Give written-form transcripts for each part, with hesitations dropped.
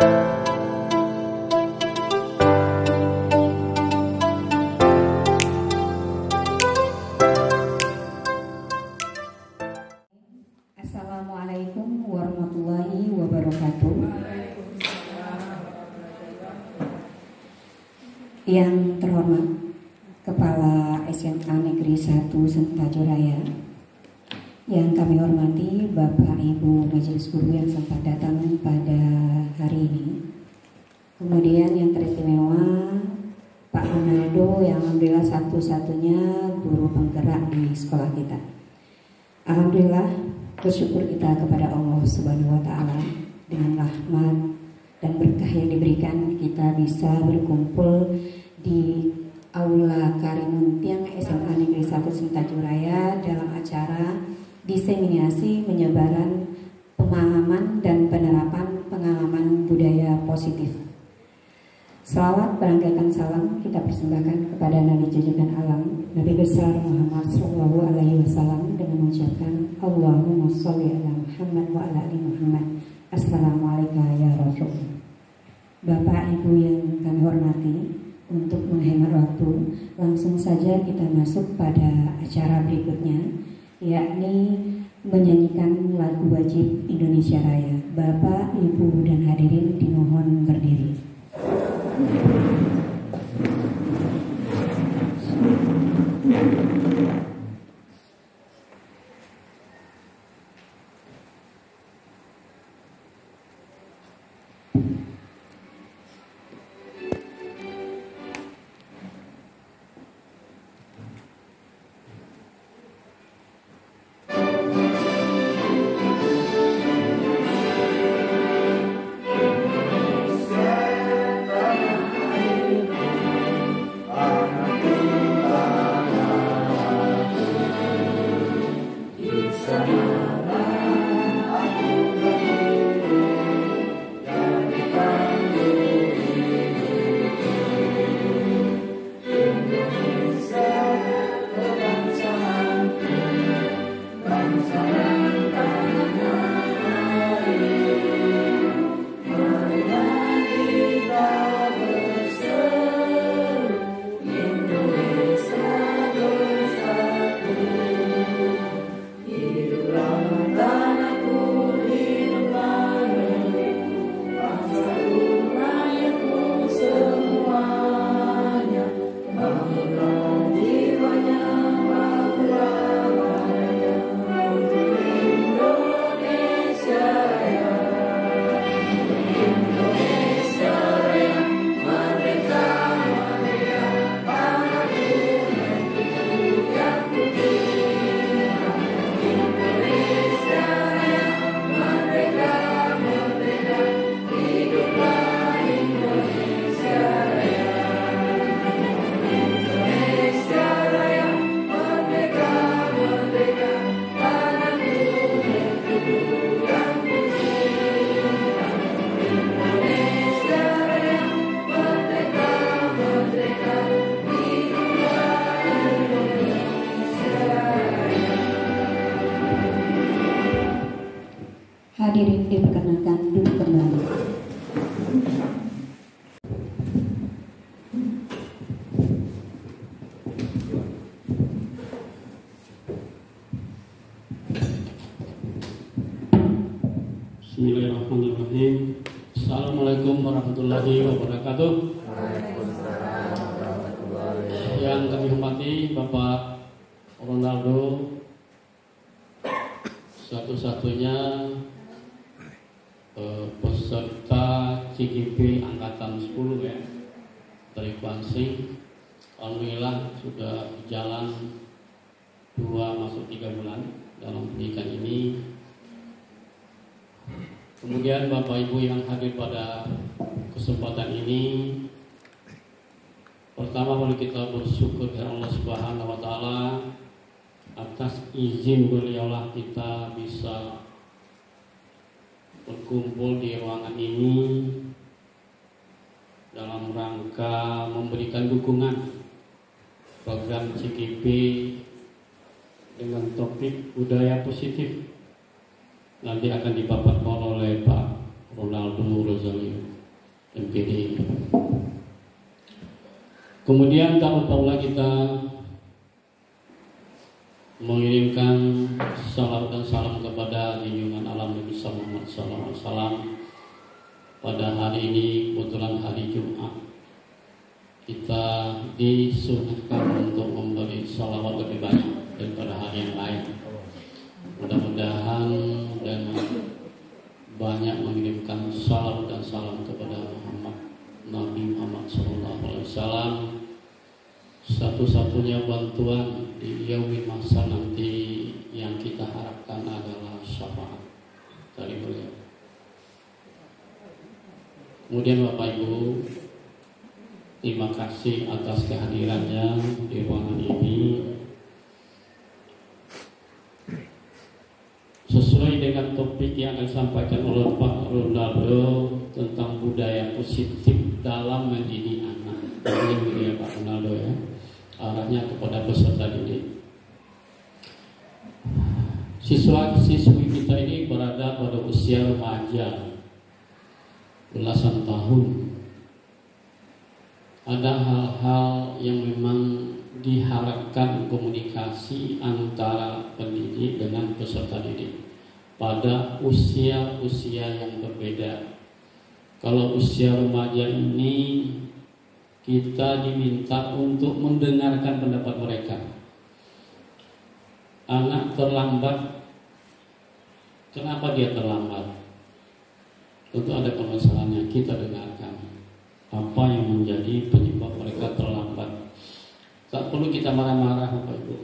Assalamualaikum warahmatullahi wabarakatuh. Yang terhormat Kepala SMA Negeri 1 Sentajuraya, yang kami hormati Bapak Ibu Majelis Guru yang sempat datang pada hari ini. Kemudian yang teristimewa Pak Ronaldo yang alhamdulillah satu-satunya guru penggerak di sekolah kita. Alhamdulillah bersyukur kita kepada Allah Subhanahu wa Ta'ala dengan rahmat dan berkah yang diberikan kita bisa berkumpul di Aula Karimun Tiang SMA Negeri 1 Sentajuraya dalam acara diseminasi penyebaran pemahaman dan penerapan pengalaman budaya positif. Salawat berangkaikan salam kita persembahkan kepada Nabi junjungan alam Nabi besar Muhammad Sallallahu Alaihi Wasallam dengan mengucapkan Allahumma sholli ala Muhammad wa ala ali Muhammad. Assalamualaikum ya Rasul. Bapak Ibu yang kami hormati, untuk menghemat waktu langsung saja kita masuk pada acara berikutnya, yakni menyanyikan lagu wajib Indonesia Raya. Bapak, Ibu dan hadirin dimohon berdiri. Hadirin diperkenankan duduk kembali. Bismillahirrahmanirrahim. Assalamualaikum warahmatullahi wabarakatuh. Yang kami hormati Bapak Ronaldo, satu-satunya peserta CGP Angkatan 10 ya, dari Kuansing. Alhamdulillah sudah berjalan 2 masuk 3 bulan dalam pendidikan ini. Kemudian Bapak Ibu yang hadir pada kesempatan ini, pertama mari kita bersyukur kepada Allah Subhanahu wa Ta'ala atas izin beliaulah kita bisa berkumpul di ruangan ini dalam rangka memberikan dukungan program CGP dengan topik budaya positif. Nanti akan dipaparkan oleh Pak Ronaldo Rosario MPD. Kemudian tak lupa pula kita mengirimkan salam dan salam kepada junjungan alam Nabi Muhammad SAW. Pada hari ini kebetulan hari Jumat, kita disunahkan untuk memberi salawat lebih banyak daripada hari yang lain. Mudah-mudahan dan banyak mengirimkan salam dan salam kepada Nabi Muhammad SAW. Satu-satunya bantuan di yaumil masa nanti yang kita harapkan adalah syafaat dari beliau. Kemudian Bapak Ibu, terima kasih atas kehadirannya di ruangan ini. Sesuai dengan topik yang akan disampaikan oleh Pak Ronaldo tentang budaya positif dalam mendidik anak. Ini Pak Ronaldo ya, arahnya kepada peserta didik. Siswa-siswi kita ini berada pada usia remaja, belasan tahun. Ada hal-hal yang memang diharapkan komunikasi antara pendidik dengan peserta didik pada usia-usia yang berbeda. Kalau usia remaja ini kita diminta untuk mendengarkan pendapat mereka. Anak terlambat, kenapa dia terlambat? Tentu ada permasalahannya, kita dengarkan apa yang menjadi penyebab mereka terlambat. Tak perlu kita marah-marah Bapak Ibu.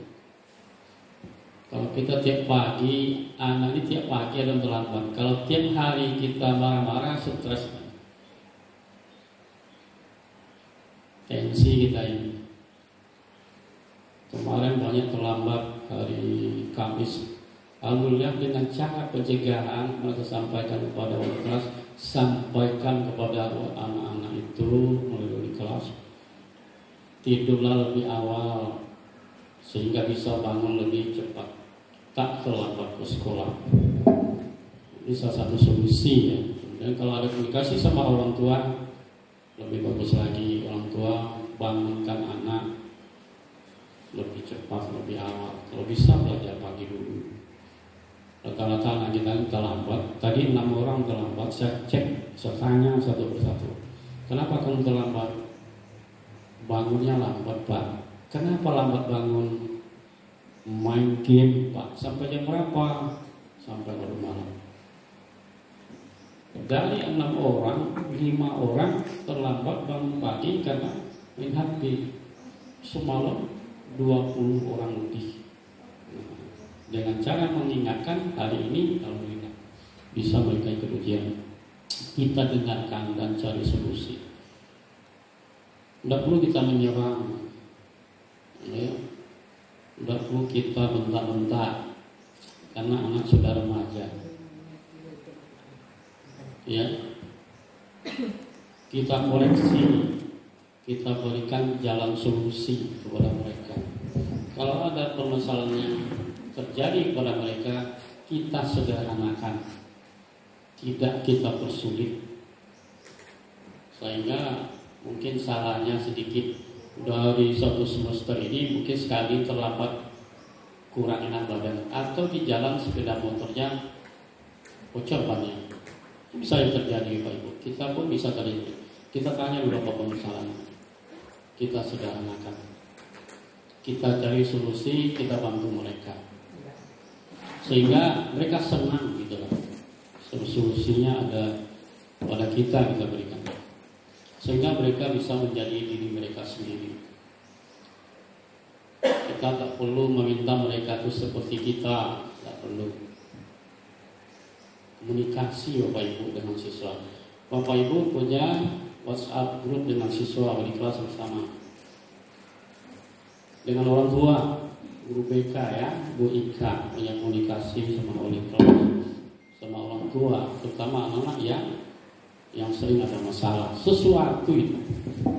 Kalau kita tiap pagi, anak ini tiap pagi ada yang terlambat. Kalau tiap hari kita marah-marah, stres, tensi kita ini. Kemarin banyak terlambat hari Kamis. Alhamdulillah dengan cara pencegahan mereka sampaikan kepada wali kelas, sampaikan kepada anak-anak itu melalui kelas, tidurlah lebih awal sehingga bisa bangun lebih cepat, tak terlambat ke sekolah. Ini salah satu solusi ya. Dan kalau ada komunikasi sama orang tua, lebih bagus lagi. Orang tua bangunkan anak lebih cepat, lebih awal. Kalau bisa belajar pagi dulu. Rata-rata anak kita terlambat. Tadi 6 orang terlambat. Saya cek, saya tanya satu persatu. Kenapa kamu terlambat? Bangunnya lambat Pak. Kenapa lambat bangun? Main game Pak. Sampai jam berapa? Sampai baru malam. Dari 6 orang, 5 orang terlambat bangun pagi karena main HP. Semalam 20 orang lebih. Dengan cara mengingatkan hari ini, alhamdulillah bisa mereka ikut ujian. Kita dengarkan dan cari solusi. Tidak perlu kita menyerang, ya. Tidak perlu kita bentak-bentak, karena anak sudah remaja. Ya, kita koreksi, kita berikan jalan solusi kepada mereka. Kalau ada permasalahan yang terjadi pada mereka, kita sederhanakan, tidak kita persulit, sehingga mungkin salahnya sedikit. Dari satu semester ini mungkin sekali terlambat kurang enak badan, atau di jalan sepeda motornya bocor bannya. Bisa yang terjadi Pak Ibu. Kita pun bisa terjadi. Kita tanya beberapa permasalahan, kita sederhanakan, kita cari solusi, kita bantu mereka sehingga mereka senang gitu lah. Solusinya ada pada kita berikan, sehingga mereka bisa menjadi diri mereka sendiri. Kita tak perlu meminta mereka itu seperti kita, tak perlu. Komunikasi Bapak Ibu dengan siswa. Bapak Ibu punya WhatsApp grup dengan siswa di kelas bersama, dengan orang tua, guru BK ya, Bu Ika punya komunikasi sama wali kelas, sama orang tua, terutama anak-anak yang sering ada masalah sesuatu itu.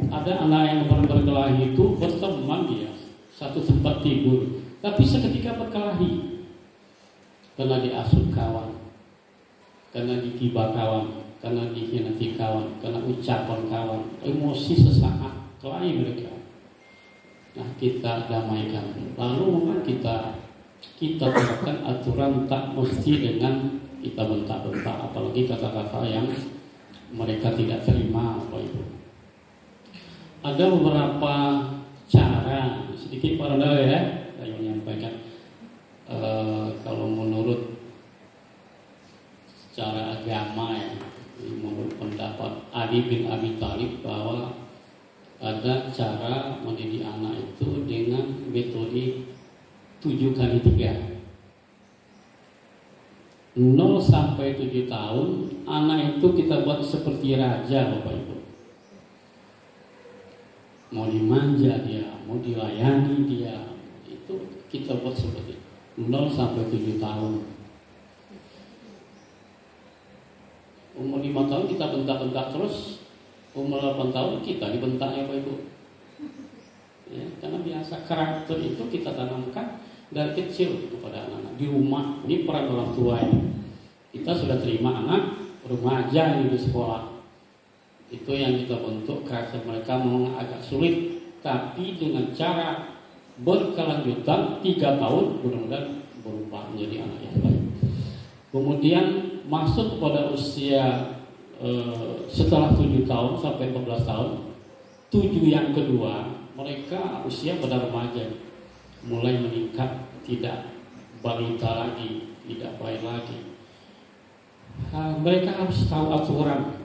Ada anak yang berkelahi itu berteman dia satu tempat tidur, tapi seketika berkelahi karena diasuh kawan, karena digibah kawan. karena dikhianati kawan, karena ucapan kawan, emosi sesaat kelahi mereka. Nah, kita damaikan. Lalu memang kita terapkan aturan tak mesti dengan kita bentak-bentak, apalagi kata-kata yang mereka tidak terima, Bapak Ibu. Ada beberapa cara, sedikit paralel ya, saya menyampaikan. Kalau menurut secara agama ya, menurut pendapat Ali bin Abi Thalib bahwa ada cara mendidik anak itu dengan metode 7x3. 0 sampai 7 tahun anak itu kita buat seperti raja, Bapak Ibu. Mau dimanja dia, mau dilayani dia, itu kita buat seperti 0 sampai 7 tahun. Umur 5 tahun kita bentak-bentak terus, umur 8 tahun kita dibentak ya Bapak Ibu. Ya, karena biasa karakter itu kita tanamkan dari kecil kepada anak-anak di rumah. Ini peran orang tua ini. Kita sudah terima anak remaja ini di sekolah. Itu yang kita bentuk karakter mereka memang agak sulit, tapi dengan cara berkelanjutan 3 tahun mudah-mudahan berubah menjadi anak yang baik. Kemudian masuk kepada usia setelah 7 tahun sampai 14 tahun, 7 yang kedua mereka usia pada remaja, mulai meningkat, tidak balita lagi, tidak baik lagi. Mereka harus tahu aturan.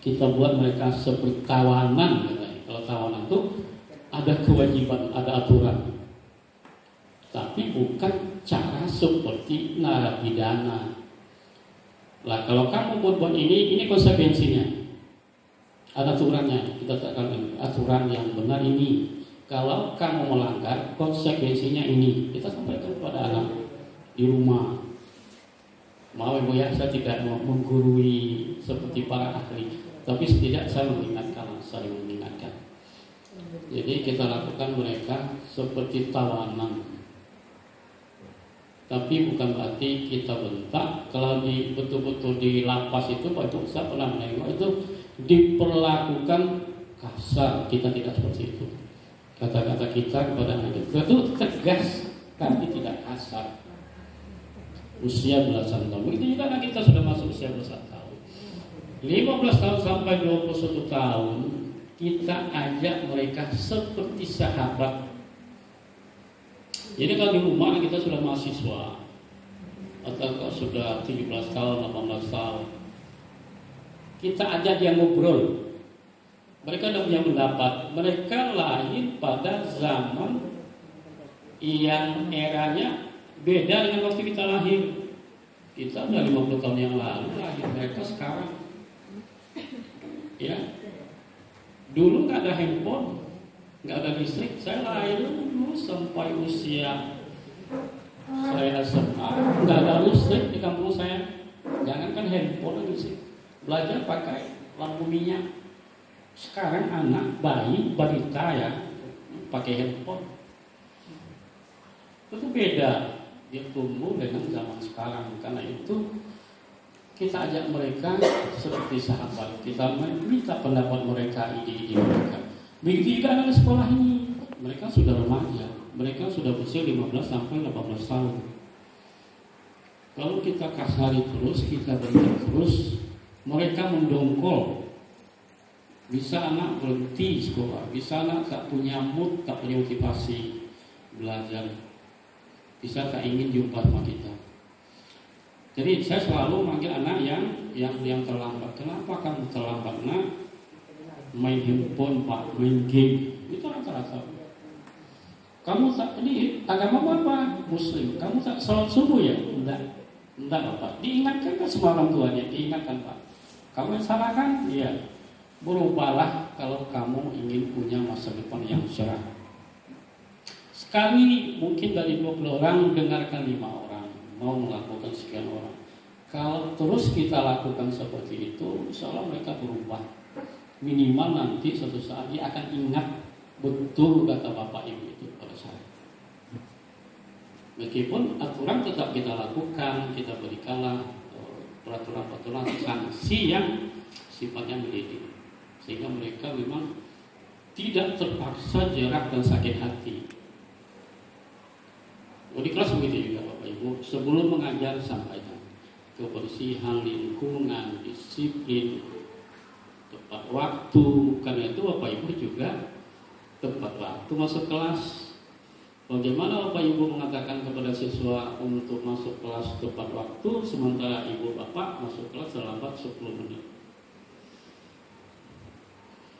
Kita buat mereka seperti tawanan, katanya. Kalau tawanan itu ada kewajiban, ada aturan, tapi bukan cara seperti narapidana. Lah kalau kamu buat ini konsekuensinya. Ada aturannya, kita katakan aturan yang benar ini. Kalau kamu melanggar, konsekuensinya ini. Kita sampaikan kepada anak di rumah. Mau Ibu ya, saya tidak mau menggurui seperti para ahli, tapi setidaknya saya mengingatkan. Jadi kita lakukan mereka seperti tawanan. Tapi bukan berarti kita bentak. Kalau betul-betul di lapas itu, Pak Ibu, saya pernah menengok itu diperlakukan kasar. Kita tidak seperti itu. Kata-kata kita kepada anak itu tegas, tapi tidak kasar. Usia belasan tahun. Begitu juga anak kita sudah masuk usia belasan tahun. 15 tahun sampai 21 tahun, kita ajak mereka seperti sahabat. Jadi kalau di rumah kita sudah mahasiswa, atau sudah 17 tahun, 18 tahun, kita ajak dia ngobrol. Mereka sudah punya pendapat. Mereka lahir pada zaman yang eranya beda dengan waktu kita lahir. Kita sudah 50 tahun yang lalu lahir, mereka sekarang. Ya, dulu nggak ada handphone, nggak ada listrik. Saya lahir dulu sampai usia saya SMA, nggak ada listrik di kampung saya. Jangankan handphone, listrik. Belajar pakai lampu minyak. Sekarang anak bayi balita ya pakai handphone. Itu beda. Dia tumbuh dengan zaman sekarang. Karena itu kita ajak mereka seperti sahabat. Kita minta pendapat mereka, ide-ide mereka. Begitu juga anak sekolah ini. Mereka sudah remaja. Mereka sudah berusia 15 sampai 18 tahun. Kalau kita kasari terus, kita bentak terus, mereka mendongkol. Bisa anak berhenti sekolah, bisa anak tak punya mood, tak punya motivasi belajar, bisa tak ingin jumpa sama kita. Jadi saya selalu manggil anak yang terlambat. Kenapa kamu terlambat, nak? Main handphone, Pak, main game. Itu rata-rata. Kamu tak, ini agama apa? Muslim. Kamu tak salat subuh ya? Enggak, Bapak. Diingatkan kan semua orang tuanya, diingatkan Pak. Kamu yang salah kan? Iya. Berubahlah kalau kamu ingin punya masa depan yang cerah. Sekali mungkin dari 20 orang dengarkan 5 orang mau melakukan sekian orang. Kalau terus kita lakukan seperti itu, insya Allah mereka berubah. Minimal nanti suatu saat dia akan ingat betul kata Bapak Ibu itu pada saya. Meskipun aturan tetap kita lakukan, kita berikanlah peraturan-peraturan sanksi yang sifatnya mendidik, sehingga mereka memang tidak terpaksa jerak dan sakit hati. Di kelas begitu juga Bapak Ibu, sebelum mengajar sampaikan kebersihan lingkungan, disiplin, tepat waktu. Karena itu Bapak Ibu juga tepat waktu masuk kelas. Bagaimana Bapak Ibu mengatakan kepada siswa untuk masuk kelas tepat waktu, sementara Ibu Bapak masuk kelas terlambat 10 menit.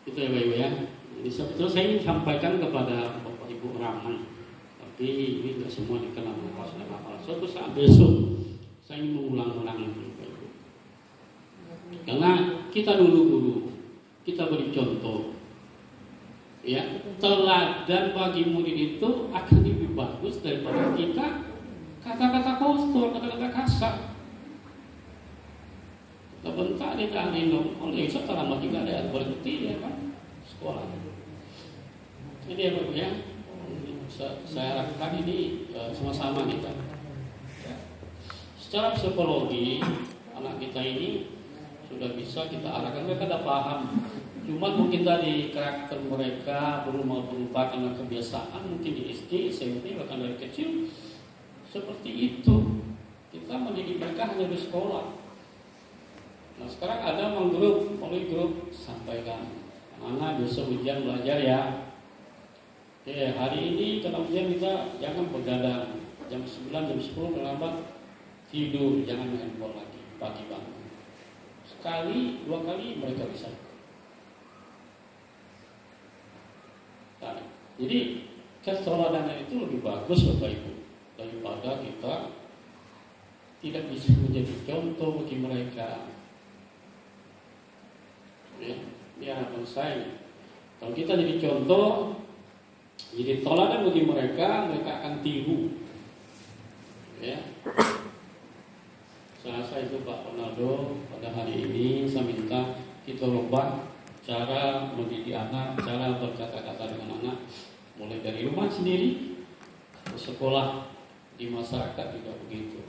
Itu ya Bapak Ibu ya. Jadi sebetulnya saya ingin sampaikan kepada Bapak Ibu Rahman, tapi ini tidak semua dikenal kelas dan hafal. Suatu saat besok saya ingin mengulang-ulang itu Bapak Ibu. Karena kita dulu guru, kita beri contoh. Ya, teladan bagi murid itu akan lebih bagus daripada kita kata-kata kotor, kata-kata kasar. Kita bentak di dalam minum, oleh itu terlambat juga ada berhenti ya kan sekolah. Jadi ya Bapak ya, saya harapkan ini sama-sama kita. Ya. Secara psikologi anak kita ini sudah bisa kita arahkan, mereka sudah paham. Cuma mungkin tadi karakter mereka belum berubah karena kebiasaan, mungkin di SD, SMP, bahkan dari kecil seperti itu. Kita mendidik mereka hanya di sekolah. Nah sekarang ada melalui grup sampaikan, anak besok ujian belajar ya. Oke, hari ini kalau ujian kita jangan begadang, jam 9, jam 10 terlambat tidur, jangan main bola lagi, pagi bangun. Sekali, 2 kali mereka bisa. Nah, jadi keteladanan itu lebih bagus Bapak Ibu daripada kita tidak bisa menjadi contoh bagi mereka. Ya, ini harapan saya. Kalau kita jadi contoh, jadi teladan bagi mereka, mereka akan tiru. Ya. Saya rasa itu Pak Ronaldo pada hari ini saya minta kita rubah cara mendidik anak, cara berkata-kata dengan anak, mulai dari rumah sendiri, ke sekolah, di masyarakat juga begitu.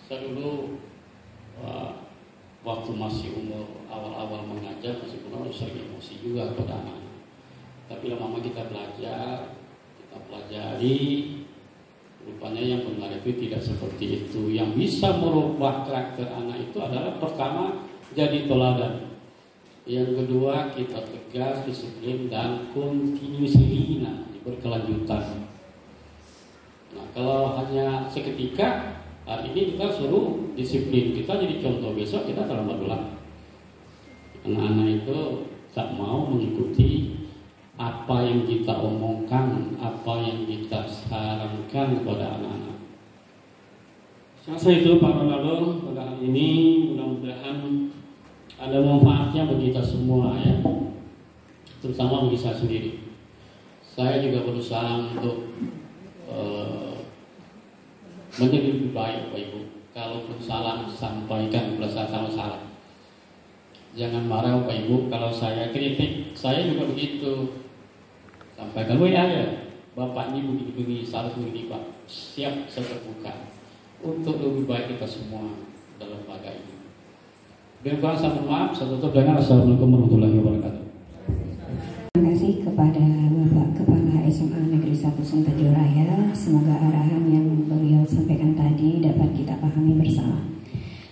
Saya dulu waktu masih umur awal-awal mengajar, masih kurang sering emosi juga kepada anak. Tapi lama-lama kita belajar, kita pelajari, rupanya yang benar itu tidak seperti itu. Yang bisa merubah karakter anak itu adalah pertama jadi teladan. Yang kedua kita tegas, disiplin dan continuously, berkelanjutan. Nah kalau hanya seketika, hari ini kita suruh disiplin, kita jadi contoh, besok kita terlambat ulang. Anak-anak itu tak mau mengikuti apa yang kita omongkan, apa yang kita sarankan kepada anak-anak. Saya itu Pak Ronaldo pada hari ini mudah-mudahan ada manfaatnya bagi kita semua ya, terutama bagi saya sendiri. Saya juga berusaha untuk menjadi lebih baik Bapak Ibu. Kalaupun salah sampaikan kepada saya sama salah. Jangan marah Bapak Ibu kalau saya kritik. Saya juga begitu. Sampaikan ya, Bapak ini begini-begini, salah begini Pak. Siap saya terbuka untuk lebih baik kita semua dalam lembaga ini. Dengan saya mohon maaf, saya tutup dengan Assalamualaikum warahmatullahi wabarakatuh. Terima kasih kepada Bapak Kepala SMA Negeri 1 Sentajur Raya. Semoga arahan yang beliau sampaikan tadi dapat kita pahami bersama.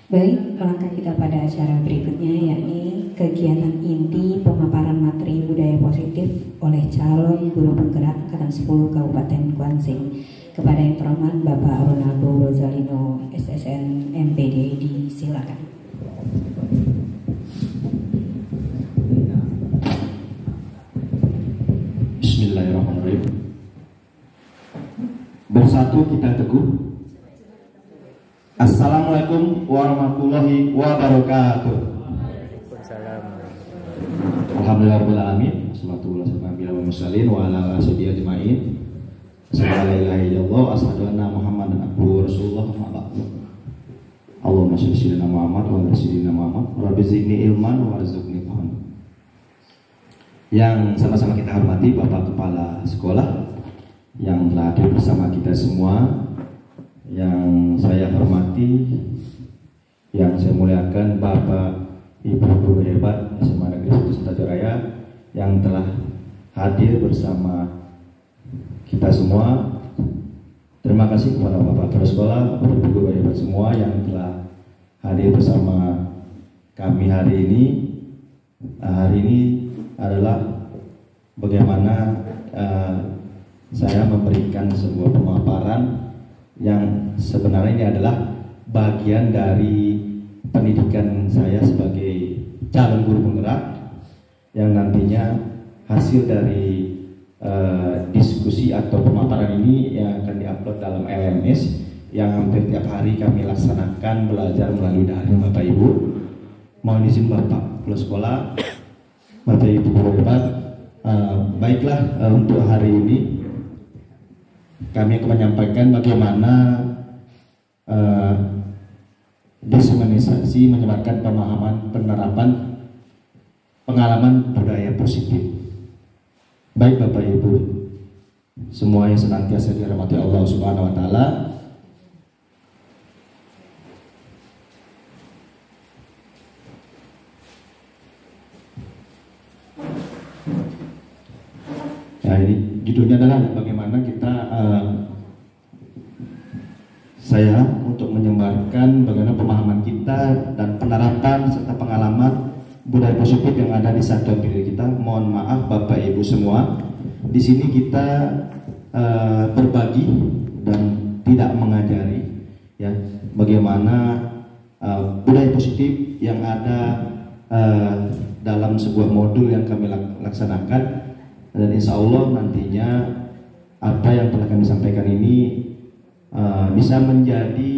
Baik, langkah kita pada acara berikutnya, yakni kegiatan inti pemaparan materi budaya positif oleh calon guru penggerak Angkatan 10 Kabupaten Kuansing. Kepada yang terhormat Bapak Ronaldo Rozalino, SSN MPD, disilakan. Bismillahirrahmanirrahim. Bersatu kita teguh. Assalamualaikum warahmatullahi wabarakatuh. Alhamdulillahirabbil alamin. Wassalatu wassalamu ala mursalin wa ala alihi ajmain. Asyhadu an la ilaha illallah, asyhadu anna Muhammadan abduhu wa rasuluh. Allahumma shalli ala Muhammad wa ala sayyidina Muhammad. Rabbi zidni ilman warzuqni fahman. Yang sama-sama kita hormati Bapak Kepala Sekolah yang telah hadir bersama kita semua, yang saya hormati yang saya muliakan Bapak Ibu guru hebat SMA Negeri 1 Sentajoraya yang telah hadir bersama kita semua. Terima kasih kepada Bapak Kepala Sekolah, Bapak Ibu guru hebat semua yang telah hadir bersama kami hari ini. Hari ini adalah bagaimana saya memberikan sebuah pemaparan yang sebenarnya ini adalah bagian dari pendidikan saya sebagai calon guru penggerak, yang nantinya hasil dari diskusi atau pemaparan ini yang akan diupload dalam LMS yang hampir tiap hari kami laksanakan belajar melalui daring Bapak Ibu. Mohon izin Bapak Kepala Sekolah, Bapak Ibu guru hebat, baiklah untuk hari ini kami akan menyampaikan bagaimana diseminasi menyebarkan pemahaman penerapan pengalaman budaya positif. Baik Bapak Ibu semua yang senantiasa dirahmati Allah Subhanahu wa taala, nah ini judulnya adalah bagaimana kita saya untuk menyebarkan bagaimana pemahaman kita dan penerapan serta pengalaman budaya positif yang ada di satuan pendidikan kita. Mohon maaf Bapak Ibu semua, di sini kita berbagi dan tidak mengajari ya bagaimana budaya positif yang ada dalam sebuah modul yang kami laksanakan, dan insya Allah nantinya apa yang telah kami sampaikan ini bisa menjadi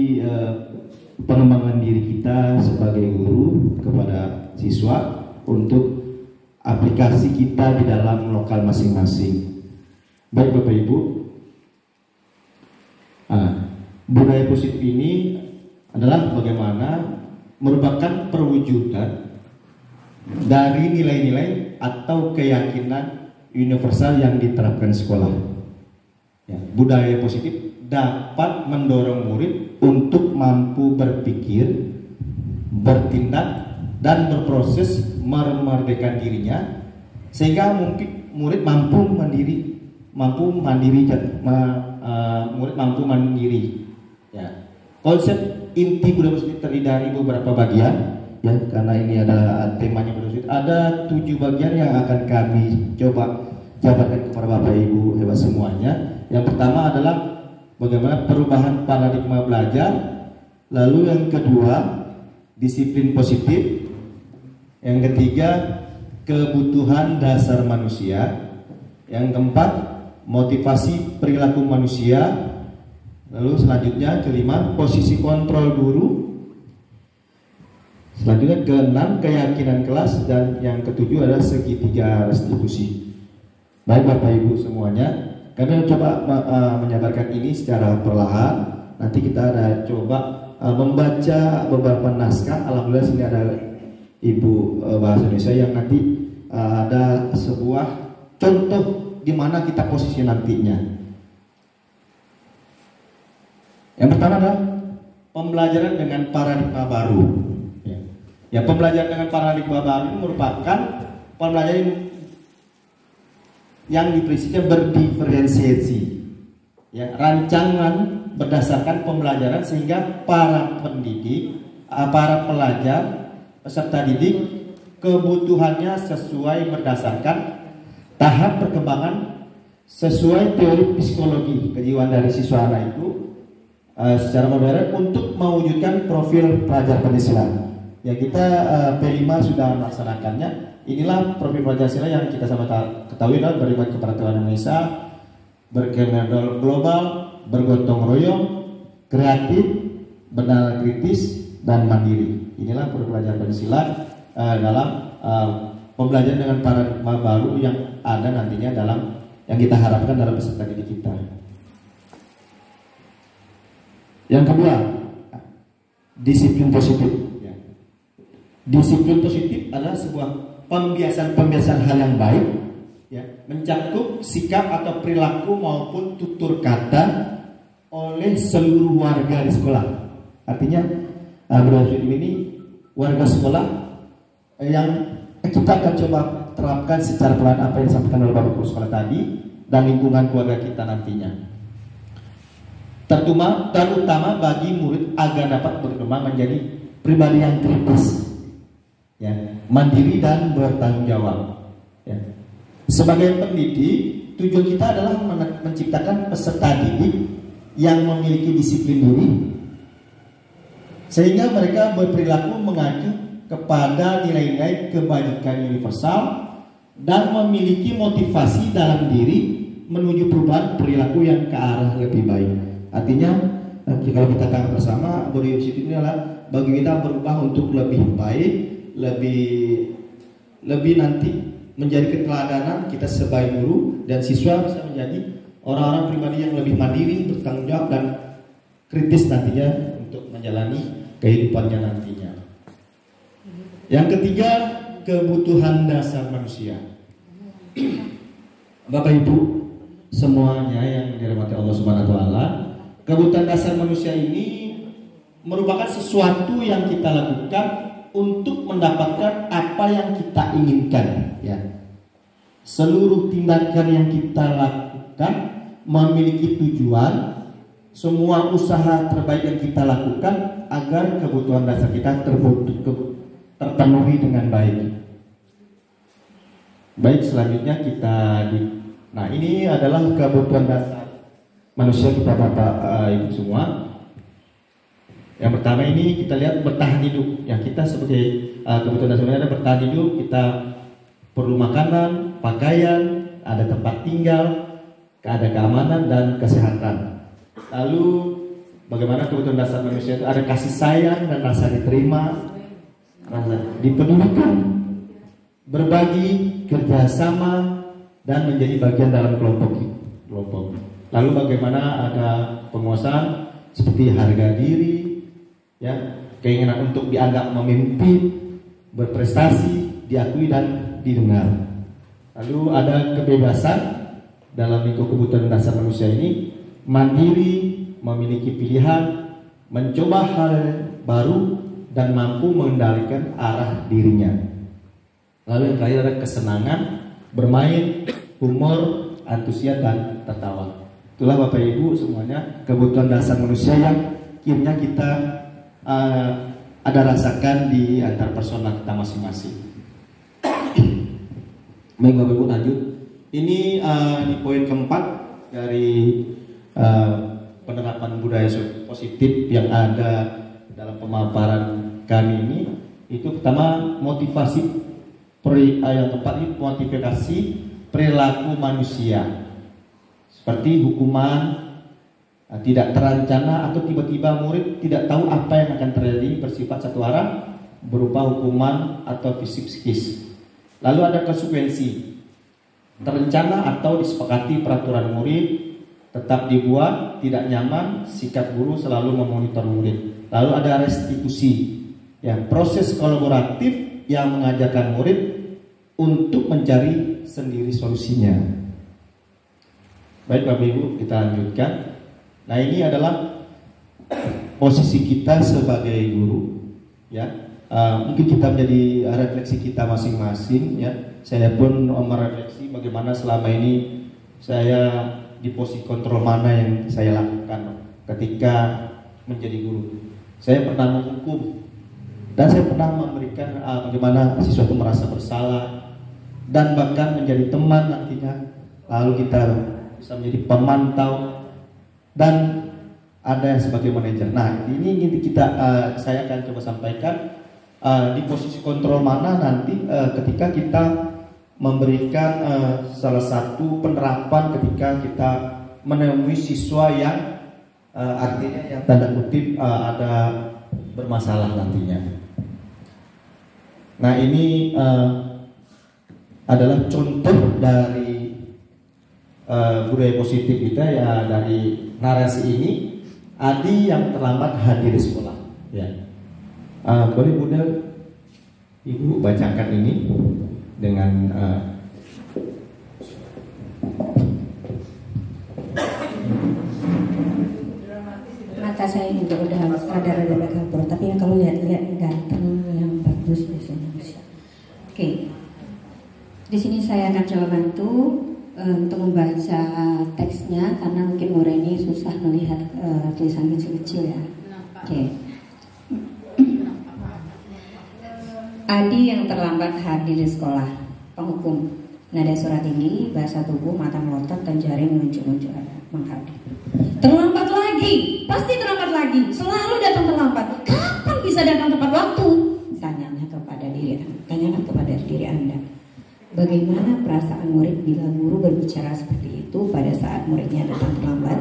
pengembangan diri kita sebagai guru kepada siswa untuk aplikasi kita di dalam lokal masing-masing. Baik Bapak Ibu, budaya positif ini adalah bagaimana merupakan perwujudan dari nilai-nilai atau keyakinan universal yang diterapkan sekolah. Ya, budaya positif dapat mendorong murid untuk mampu berpikir, bertindak, dan berproses memerdekakan dirinya sehingga mungkin murid mampu mandiri. Ya. Konsep inti budaya positif terdiri dari beberapa bagian. Ya, karena ini adalah temanya budaya positif. Ada 7 bagian yang akan kami coba jabarkan kepada Bapak Ibu hebat semuanya. Yang pertama adalah bagaimana perubahan paradigma belajar. Lalu yang kedua, disiplin positif. Yang ketiga, kebutuhan dasar manusia. Yang keempat, motivasi perilaku manusia. Lalu selanjutnya kelima, posisi kontrol guru. Selanjutnya keenam, keyakinan kelas. Dan yang ketujuh adalah segitiga restitusi. Baik Bapak Ibu semuanya, kami coba menyabarkan ini secara perlahan. Nanti kita ada coba membaca beberapa naskah. Alhamdulillah sini ada Ibu bahasa Indonesia yang nanti ada sebuah contoh di mana kita posisi nantinya. Yang pertama adalah pembelajaran dengan paradigma baru. Ya, pembelajaran dengan paradigma baru merupakan pembelajaran yang diprinsipnya berdiferensiasi. Ya, rancangan berdasarkan pembelajaran sehingga para pendidik, para pelajar, peserta didik kebutuhannya sesuai berdasarkan tahap perkembangan sesuai teori psikologi kejiwaan dari siswa anak itu secara modern untuk mewujudkan profil pelajar Pancasila. Ya, kita P5 sudah melaksanakannya. Inilah profil Pancasila yang kita sama ketahui adalah beriman kepada Tuhan Indonesia, berkeadilan global, bergotong royong, kreatif, benar kritis, dan mandiri. Inilah profil pelajar Pancasila dalam pembelajaran dengan paradigma baru yang ada nantinya dalam yang kita harapkan dalam peserta didik kita. Yang kedua, disiplin positif. Disiplin positif adalah sebuah pembiasaan hal yang baik, ya, mencakup sikap atau perilaku maupun tutur kata oleh seluruh warga di sekolah. Artinya budaya positif ini warga sekolah yang kita akan coba terapkan secara pelan apa yang disampaikan oleh Bapak Kepala Sekolah tadi dan lingkungan keluarga kita nantinya. Terutama bagi murid agar dapat berkembang menjadi pribadi yang kritis, ya, mandiri dan bertanggung jawab. Ya. Sebagai pendidik, tujuan kita adalah menciptakan peserta didik yang memiliki disiplin diri, sehingga mereka berperilaku mengacu kepada nilai-nilai kebajikan universal dan memiliki motivasi dalam diri menuju perubahan perilaku yang ke arah lebih baik. Artinya, kalau kita tangkap bersama, budaya positif ini adalah bagi kita berubah untuk lebih baik, lebih nanti menjadi keteladanan kita sebagai guru dan siswa bisa menjadi orang-orang pribadi yang lebih mandiri, bertanggung jawab dan kritis nantinya untuk menjalani kehidupannya nantinya. Yang ketiga, kebutuhan dasar manusia. Bapak Ibu semuanya yang dirahmati Allah Subhanahu wa taala, kebutuhan dasar manusia ini merupakan sesuatu yang kita lakukan untuk mendapatkan apa yang kita inginkan, ya. Seluruh tindakan yang kita lakukan memiliki tujuan. Semua usaha terbaik yang kita lakukan agar kebutuhan dasar kita terpenuhi dengan baik. Baik, selanjutnya nah ini adalah kebutuhan dasar manusia kita Bapak Ibu semua. Yang pertama ini kita lihat bertahan hidup. Ya, kita sebagai kebutuhan dasar manusia bertahan hidup, kita perlu makanan, pakaian, ada tempat tinggal, ada keamanan dan kesehatan. Lalu bagaimana kebutuhan dasar manusia itu ada kasih sayang dan rasa diterima, rasa dipedulikan, berbagi, kerjasama, dan menjadi bagian dalam kelompok. Lalu bagaimana ada penguasaan seperti harga diri, ya, keinginan untuk dianggap memimpin, berprestasi, diakui dan didengar. Lalu ada kebebasan dalam lingkup kebutuhan dasar manusia ini, mandiri, memiliki pilihan, mencoba hal baru dan mampu mengendalikan arah dirinya. Lalu yang terakhir ada kesenangan, bermain, humor, antusias dan tertawa. Itulah Bapak Ibu semuanya kebutuhan dasar manusia yang kiranya kita ada rasakan di antar personal kita masing-masing. Baik Bapak Ibu, lanjut. Ini di poin keempat dari penerapan budaya positif yang ada dalam pemaparan kami ini. Itu pertama motivasi. Yang keempat ini motivasi perilaku manusia, seperti hukuman tidak terencana atau tiba-tiba murid tidak tahu apa yang akan terjadi bersifat satu arah berupa hukuman atau fisik psikis. Lalu ada konsekuensi terencana atau disepakati peraturan murid tetap dibuat tidak nyaman, sikap guru selalu memonitor murid. Lalu ada restitusi, ya, proses kolaboratif yang mengajarkan murid untuk mencari sendiri solusinya. Baik Bapak Ibu, kita lanjutkan. Nah, ini adalah posisi kita sebagai guru, ya. Mungkin kita menjadi refleksi kita masing-masing, ya. Saya pun merefleksi bagaimana selama ini saya di posisi kontrol mana yang saya lakukan ketika menjadi guru. Saya pernah menghukum dan saya pernah memberikan bagaimana siswa itu merasa bersalah dan bahkan menjadi teman nantinya. Lalu kita bisa menjadi pemantau dan ada yang sebagai manajer. Nah, ini saya akan coba sampaikan di posisi kontrol mana nanti ketika kita memberikan salah satu penerapan ketika kita menemui siswa yang artinya yang tanda kutip ada bermasalah nantinya. Nah, ini adalah contoh dari budaya positif kita, ya. Dari narasi ini, Adi yang terlambat hadir di sekolah, ya. Boleh Bunda Ibu bacakan ini dengan mata saya juga udah rada-rada kabur, tapi yang kalau Oke. Di sini saya akan coba bantu untuk membaca teksnya karena mungkin Mureni susah melihat tulisan kecil-kecil ya. Oke. Adi yang terlambat hadir di sekolah. Penghukum. Nada suara tinggi, bahasa tubuh, mata melotot dan jari menunjuk-nunjuk menghadir. Terlambat lagi, pasti terlambat lagi. Selalu datang terlambat. Kapan bisa datang tepat waktu? Tanyalah kepada diri Anda. Bagaimana perasaan murid bila guru berbicara seperti itu pada saat muridnya datang terlambat?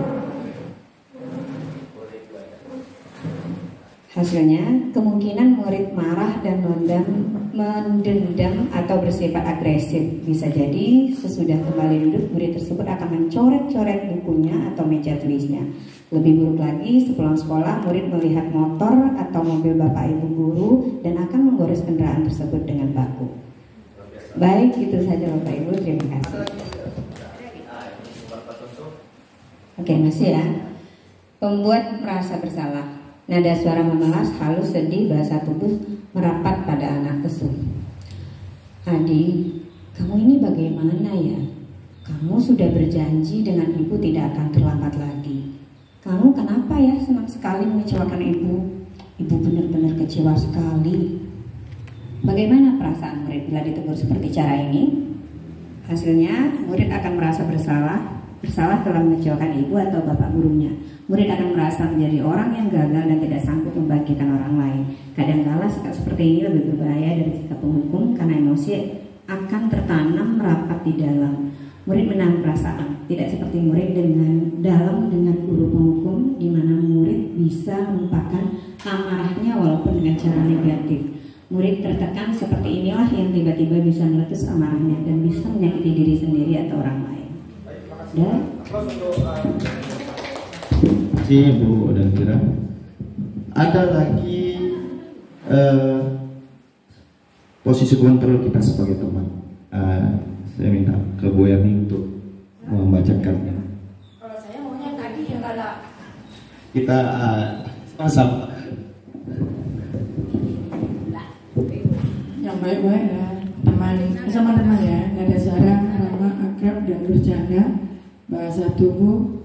Hasilnya, kemungkinan murid marah dan mendendam atau bersifat agresif. Bisa jadi sesudah kembali duduk, murid tersebut akan mencoret-coret bukunya atau meja tulisnya. Lebih buruk lagi, sepulang sekolah, murid melihat motor atau mobil bapak ibu guru dan akan menggores kendaraan tersebut dengan baku. Baik, itu saja bapak ibu, terima kasih. Oke, masih ya. Pembuat merasa bersalah. Nada suara memelas, halus, sedih, bahasa tubuh merapat pada anak lesu. Adi, kamu ini bagaimana ya? Kamu sudah berjanji dengan ibu tidak akan terlambat lagi. Kamu kenapa ya senang sekali mengecewakan ibu? Ibu benar-benar kecewa sekali. Bagaimana perasaan murid bila ditegur seperti cara ini? Hasilnya, murid akan merasa bersalah telah mengecewakan ibu atau bapak gurunya. Murid akan merasa menjadi orang yang gagal dan tidak sanggup membahagiakan orang lain. Kadang-kala sikap seperti ini lebih berbahaya dari sikap penghukum karena emosi akan tertanam merapat di dalam. Murid menahan perasaan, tidak seperti murid dalam dengan guru penghukum, di mana murid bisa melupakan amarahnya walaupun dengan cara negatif. Murid tertekan seperti inilah yang tiba-tiba bisa meletus amarahnya dan bisa menyakiti diri sendiri atau orang lain. Dan Bu dan Kira, ada lagi posisi kontrol kita sebagai teman. Saya minta ke Bu Erni untuk membacakannya. Kalau saya maunya tadi yang galak. Kita sama. Yang baik-baik ya, teman ya. Nada suara ramah, akrab dan bercanda. Bahasa tubuh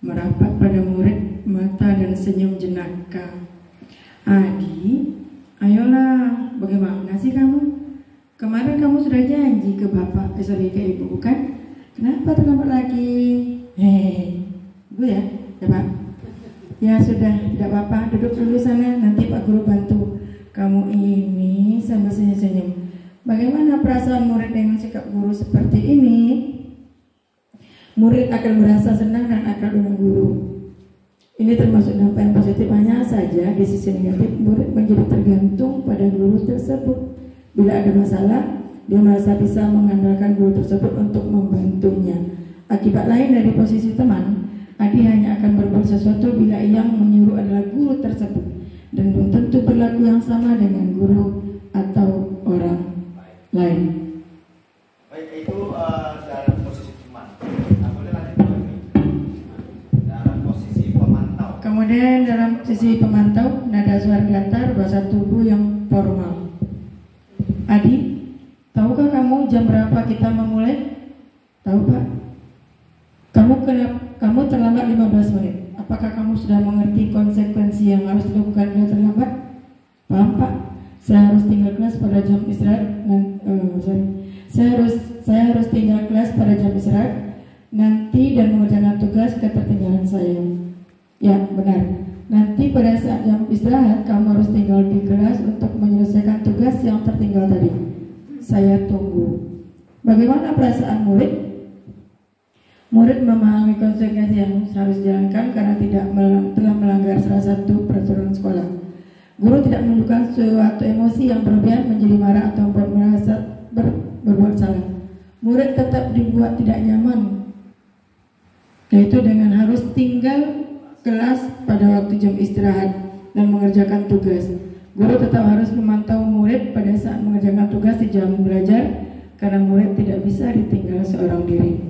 merapat pada murid, mata dan senyum jenaka. Adi, ayolah, bagaimana sih kamu? Kemarin kamu sudah janji ke bapak, ke ibu, bukan? Kenapa terlambat lagi? Hei, Bu ya, Pak. Ya sudah, tidak apa-apa, duduk dulu sana, nanti Pak Guru bantu. Kamu ini sambil senyum-senyum. Bagaimana perasaan murid dengan sikap guru seperti ini? Murid akan merasa senang dan akrab dengan guru. Ini termasuk dampak yang positif. Hanya saja di sisi negatif, murid menjadi tergantung pada guru tersebut. Bila ada masalah, dia merasa bisa mengandalkan guru tersebut untuk membantunya. Akibat lain dari posisi teman, Adi hanya akan berbuat sesuatu bila yang menyuruh adalah guru tersebut, dan belum tentu berlaku yang sama dengan guru atau orang lain. Baik, itu dalam posisi teman. Nah, boleh lanjut lagi. Dalam posisi pemantau. Kemudian dalam posisi pemantau, nada suara datar, bahasa tubuh yang formal. Adi, tahukah kamu jam berapa kita memulai? Tahu Pak. Kamu terlambat 15 menit. Apakah kamu sudah mengerti konsekuensi yang harus dilakukan bila terlambat? Paham Pak? Saya harus tinggal kelas pada jam istirahat. Saya harus tinggal kelas pada jam istirahat nanti dan mengerjakan tugas ketertinggalan saya. Ya benar. Nanti pada saat jam istirahat kamu harus tinggal di kelas untuk menyelesaikan tugas yang tertinggal tadi. Saya tunggu. Bagaimana perasaan murid? Murid memahami konsekuensi yang harus dijalankan karena telah melanggar salah satu peraturan sekolah. Guru tidak menunjukkan suatu emosi yang berlebihan menjadi marah atau merasa berbuat salah. Murid tetap dibuat tidak nyaman, yaitu dengan harus tinggal kelas pada waktu jam istirahat dan mengerjakan tugas. Guru tetap harus memantau murid pada saat mengerjakan tugas di jam belajar karena murid tidak bisa ditinggal seorang diri.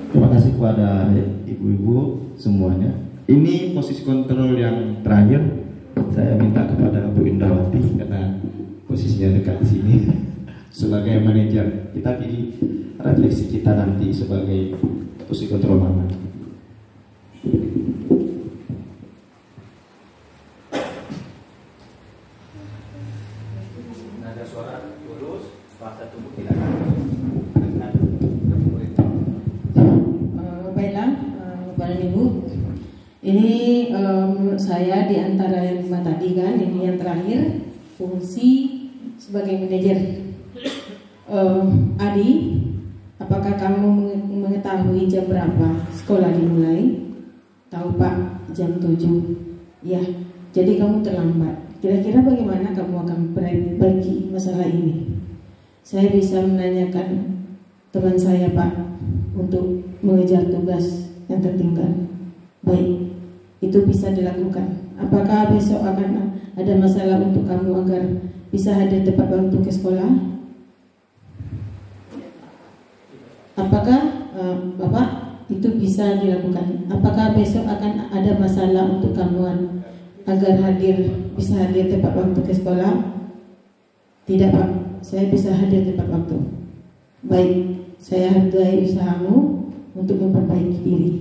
Terima kasih kepada ibu-ibu semuanya. Ini posisi kontrol yang terakhir. saya minta kepada Bu Indrawati karena posisinya dekat di sini sebagai manajer. Kita pilih refleksi kita nanti sebagai posisi kontrol mana. Nada suara lurus, bahasa tubuh tidak. Baiklah, Bapak Ibu, ini menurut saya di antara yang 5 tadi kan, ini yang terakhir fungsi sebagai manajer. Adi, apakah kamu mengetahui jam berapa sekolah dimulai? Tahu Pak, jam 7. Ya, jadi kamu terlambat. Kira-kira bagaimana kamu akan memperbaiki masalah ini? Saya bisa menanyakan teman saya Pak untuk mengejar tugas yang tertinggal. Baik, itu bisa dilakukan. Apakah besok akan ada masalah untuk kamu agar bisa hadir tepat waktu ke sekolah? Apakah Bapak itu bisa dilakukan? Apakah besok akan ada masalah untuk kamu agar bisa hadir tepat waktu ke sekolah? Tidak Pak, saya bisa hadir tepat waktu. Baik, saya hargai usahamu untuk memperbaiki diri.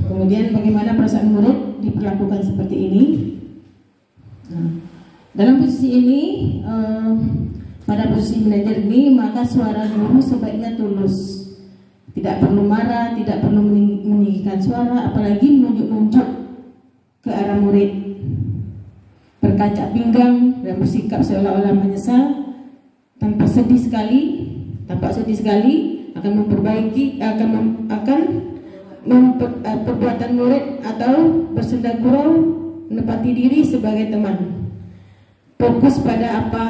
Kemudian bagaimana perasaan murid diperlakukan seperti ini? Dalam posisi ini, pada posisi manajer ini, maka suara guru sebaiknya tulus. Tidak perlu marah, tidak perlu meninggikan suara, apalagi menunjuk-nunjuk ke arah murid. Berkacak pinggang dan bersikap seolah-olah menyesal, tampak sedih sekali, akan memperbaiki, perbuatan murid atau bersenda gurau, menepati diri sebagai teman. Fokus pada apa?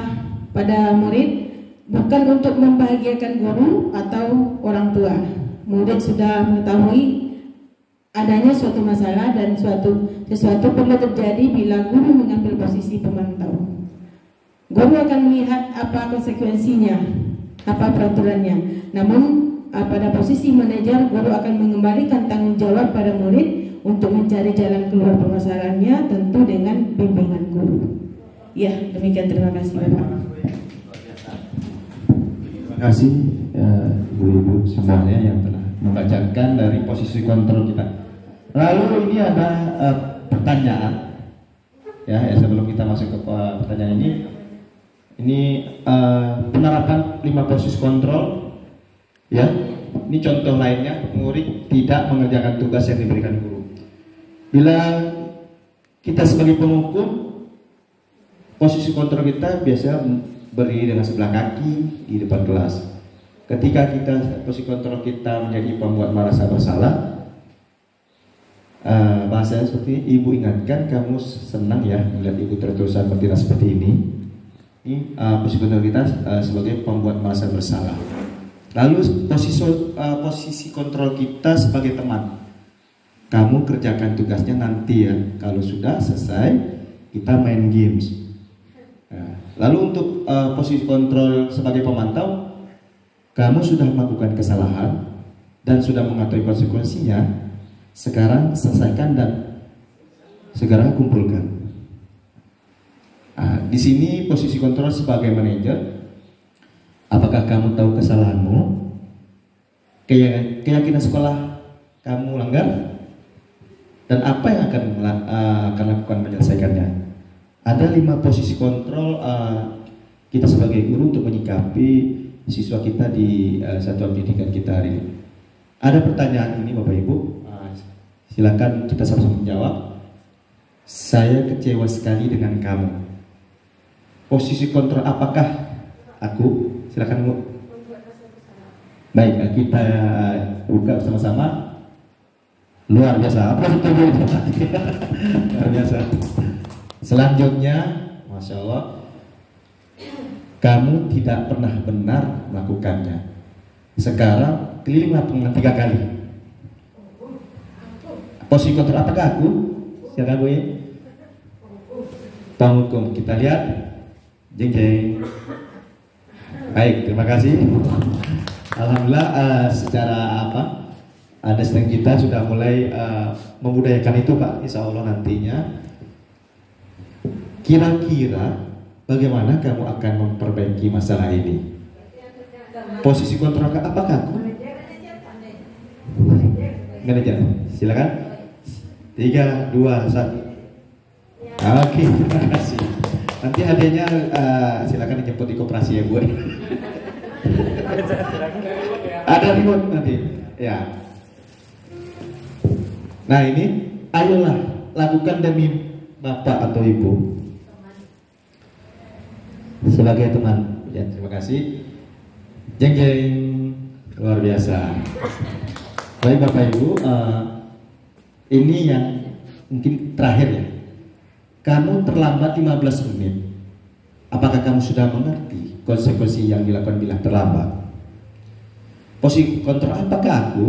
Pada murid, bukan untuk membahagiakan guru atau orang tua. Murid sudah mengetahui adanya suatu masalah dan sesuatu perlu terjadi bila guru mengambil posisi pemantau. Guru akan melihat apa konsekuensinya, apa peraturannya. Namun pada posisi manajer, guru akan mengembalikan tanggung jawab pada murid untuk mencari jalan keluar permasalahannya, tentu dengan bimbingan guru. Ya, demikian, terima kasih Bapak. Terima kasih ibu-ibu semuanya yang telah membacakan dari posisi kontrol kita. Lalu ini ada pertanyaan, ya sebelum kita masuk ke pertanyaan ini penerapan 5 posisi kontrol, ya. Ini contoh lainnya, murid tidak mengerjakan tugas yang diberikan guru. Bila kita sebagai pengukur, posisi kontrol kita biasanya berdiri dengan sebelah kaki di depan kelas. Ketika posisi kontrol kita menjadi pembuat merasa bersalah, bahasanya seperti ibu ingatkan, kamu senang ya melihat ibu terus-terusan bertindak seperti ini. Ini posisi kontrol kita sebagai pembuat merasa bersalah. Lalu posisi kontrol kita sebagai teman, kamu kerjakan tugasnya nanti ya, kalau sudah selesai kita main games. Lalu untuk posisi kontrol sebagai pemantau, kamu sudah melakukan kesalahan dan sudah mengetahui konsekuensinya. Sekarang selesaikan dan segera kumpulkan. Di sini posisi kontrol sebagai manajer, apakah kamu tahu kesalahanmu? Keyakinan sekolah kamu langgar? Dan apa yang akan lakukan menyelesaikannya? Ada 5 posisi kontrol kita sebagai guru untuk menyikapi siswa kita di satuan pendidikan kita hari ini. Ada pertanyaan ini Bapak Ibu, silakan kita sama-sama menjawab. Saya kecewa sekali dengan kamu. Posisi kontrol apakah aku? Silakan Bu. Baik, kita buka bersama-sama. Luar biasa. Apa itu? Luar biasa. Selanjutnya, Masya Allah, kamu tidak pernah benar melakukannya. Sekarang kelilinglah pengulangan 3 kali. Posisi kontrol apakah aku? Silakan Bu. Tanggung, kita lihat. Jeng jeng. Baik, terima kasih. Alhamdulillah, secara dosen kita sudah mulai membudayakan itu Pak. Insya Allah nantinya Kira-kira bagaimana kamu akan memperbaiki masalah ini? Posisi kontrol apakah? Manajer, silakan. 3, 2, 1. Oke, terima kasih. Nanti hadiahnya silakan dijemput di koperasi ya Bu. Ada remote nanti, ya. Nah ini, ayolah lakukan demi Bapak atau Ibu sebagai teman. Ya, terima kasih. Jeng jeng, luar biasa. Baik Bapak Ibu, ini yang mungkin terakhir ya. Kamu terlambat 15 menit. Apakah kamu sudah mengerti konsekuensi yang dilakukan bila terlambat? Posisi kontrol apakah aku?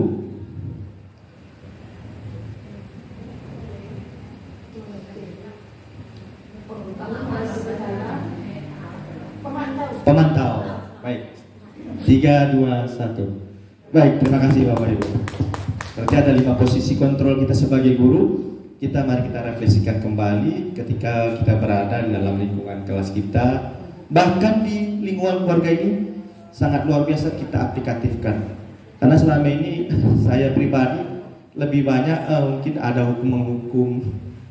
Pemantau. Baik. 3, 2, 1. Baik, terima kasih Bapak Ibu. Berarti ada 5 posisi kontrol kita sebagai guru. Mari kita refleksikan kembali ketika kita berada di dalam lingkungan kelas kita, bahkan di lingkungan keluarga ini sangat luar biasa kita aplikatifkan. Karena selama ini saya pribadi lebih banyak mungkin ada hukum-hukum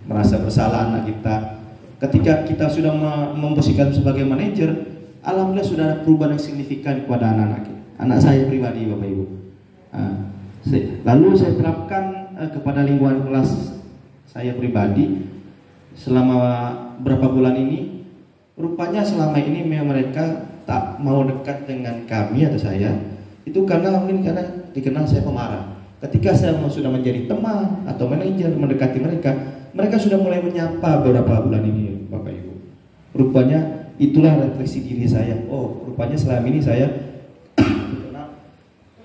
merasa bersalah anak kita. Ketika kita sudah memposisikan sebagai manajer, alhamdulillah sudah ada perubahan yang signifikan kepada anak-anak kita. Anak saya pribadi Bapak Ibu. Lalu saya terapkan kepada lingkungan kelas saya pribadi selama berapa bulan ini. Rupanya selama ini mereka tak mau dekat dengan kami atau saya, itu karena dikenal saya pemarah. Ketika saya sudah menjadi teman atau manajer mendekati mereka, mereka sudah mulai menyapa beberapa bulan ini Bapak Ibu. Rupanya itulah refleksi diri saya. Oh, rupanya selama ini saya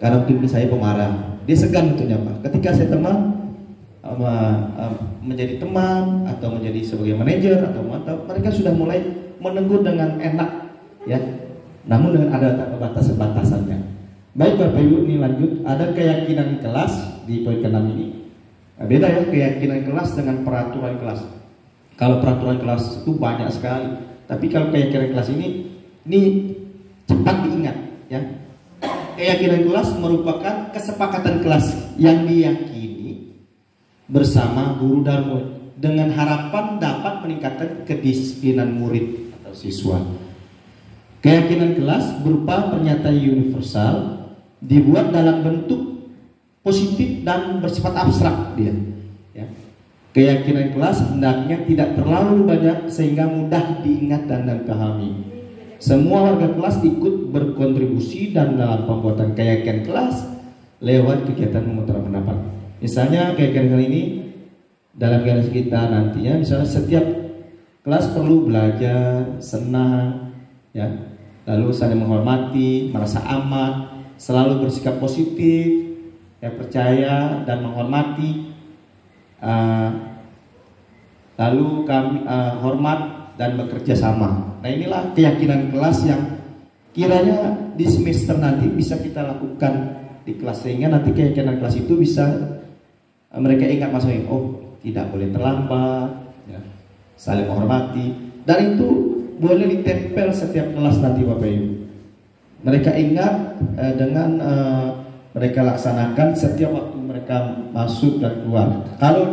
karena mungkin saya pemarah, dia segan untuk nyapa. Ketika saya teman menjadi teman atau menjadi sebagai manajer atau mantau, mereka sudah mulai menegur dengan enak ya, namun dengan ada batasan-batasannya. Baik Bapak Ibu, ini lanjut. Ada keyakinan kelas di poin ke-6 ini. Beda ya keyakinan kelas dengan peraturan kelas. Kalau peraturan kelas itu banyak sekali, tapi kalau keyakinan kelas ini cepat diingat ya. Keyakinan kelas merupakan kesepakatan kelas yang diyakini bersama guru dan murid dengan harapan dapat meningkatkan kedisiplinan murid atau siswa. Keyakinan kelas berupa pernyataan universal dibuat dalam bentuk positif dan bersifat abstrak dia. Ya. Keyakinan kelas hendaknya tidak terlalu banyak sehingga mudah diingat dan dipahami. Semua warga kelas ikut berkontribusi dan dalam pembuatan keyakinan kelas lewat kegiatan mengutarakan pendapat. Misalnya keyakinan ini dalam kelas kita nantinya, misalnya setiap kelas perlu belajar, senang, ya, lalu saling menghormati, merasa aman, selalu bersikap positif, ya, percaya dan menghormati, lalu kami hormat dan bekerja sama. Nah inilah keyakinan kelas yang kiranya di semester nanti bisa kita lakukan di kelas sehingga nanti keyakinan kelas itu bisa mereka ingat masing-masing, oh tidak boleh terlambat, ya, saling menghormati, dan itu boleh ditempel setiap kelas nanti Bapak Ibu. Mereka ingat dengan mereka laksanakan setiap waktu mereka masuk dan keluar. Kalau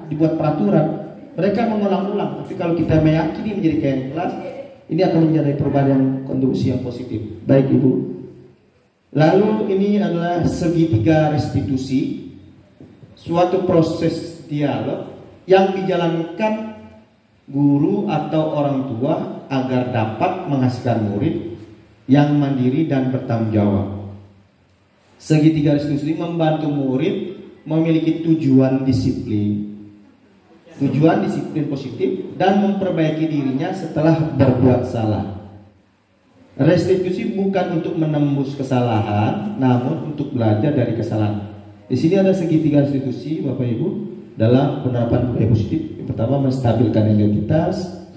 dibuat peraturan, mereka mengulang-ulang. Tapi kalau kita meyakini menjadi keyakinan kelas, ini akan menjadi perubahan yang kontribusi yang positif. Baik Ibu. Lalu ini adalah segitiga restitusi. Suatu proses dialog yang dijalankan guru atau orang tua agar dapat menghasilkan murid yang mandiri dan bertanggung jawab. Segitiga restitusi membantu murid memiliki tujuan disiplin positif dan memperbaiki dirinya setelah berbuat salah. Restitusi bukan untuk menembus kesalahan, namun untuk belajar dari kesalahan. Di sini ada segitiga restitusi Bapak Ibu dalam penerapan budaya positif. Yang pertama, menstabilkan identitas,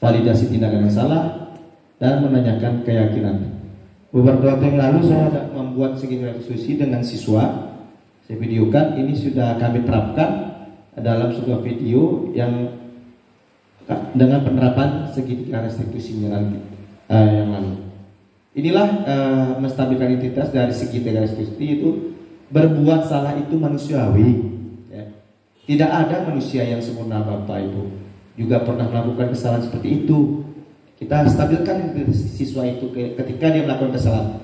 validasi tindakan yang salah, dan menanyakan keyakinan. Beberapa waktu yang lalu saya ada membuat segitiga restitusi dengan siswa. Saya videokan, ini sudah kami terapkan dalam sebuah video yang dengan penerapan segitiga restitusinya nanti yang lalu. Inilah menstabilkan identitas dari segitiga restitusi itu. Berbuat salah itu manusiawi, ya. Tidak ada manusia yang sempurna, Bapak Ibu. Juga pernah melakukan kesalahan seperti itu. Kita stabilkan siswa itu ketika dia melakukan kesalahan.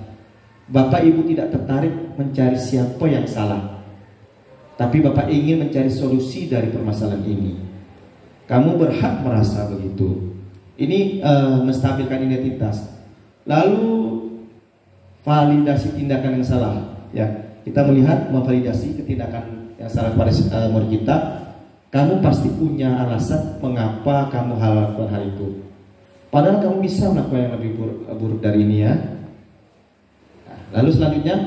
Bapak Ibu tidak tertarik mencari siapa yang salah, tapi Bapak ingin mencari solusi dari permasalahan ini. Kamu berhak merasa begitu. Ini menstabilkan identitas. Lalu validasi tindakan yang salah, ya. Kita melihat memvalidasi ketindakan yang salah pada murid kita. Kamu pasti punya alasan mengapa kamu melakukan hal itu. Padahal kamu bisa melakukan yang lebih buruk dari ini, ya. Nah, lalu selanjutnya,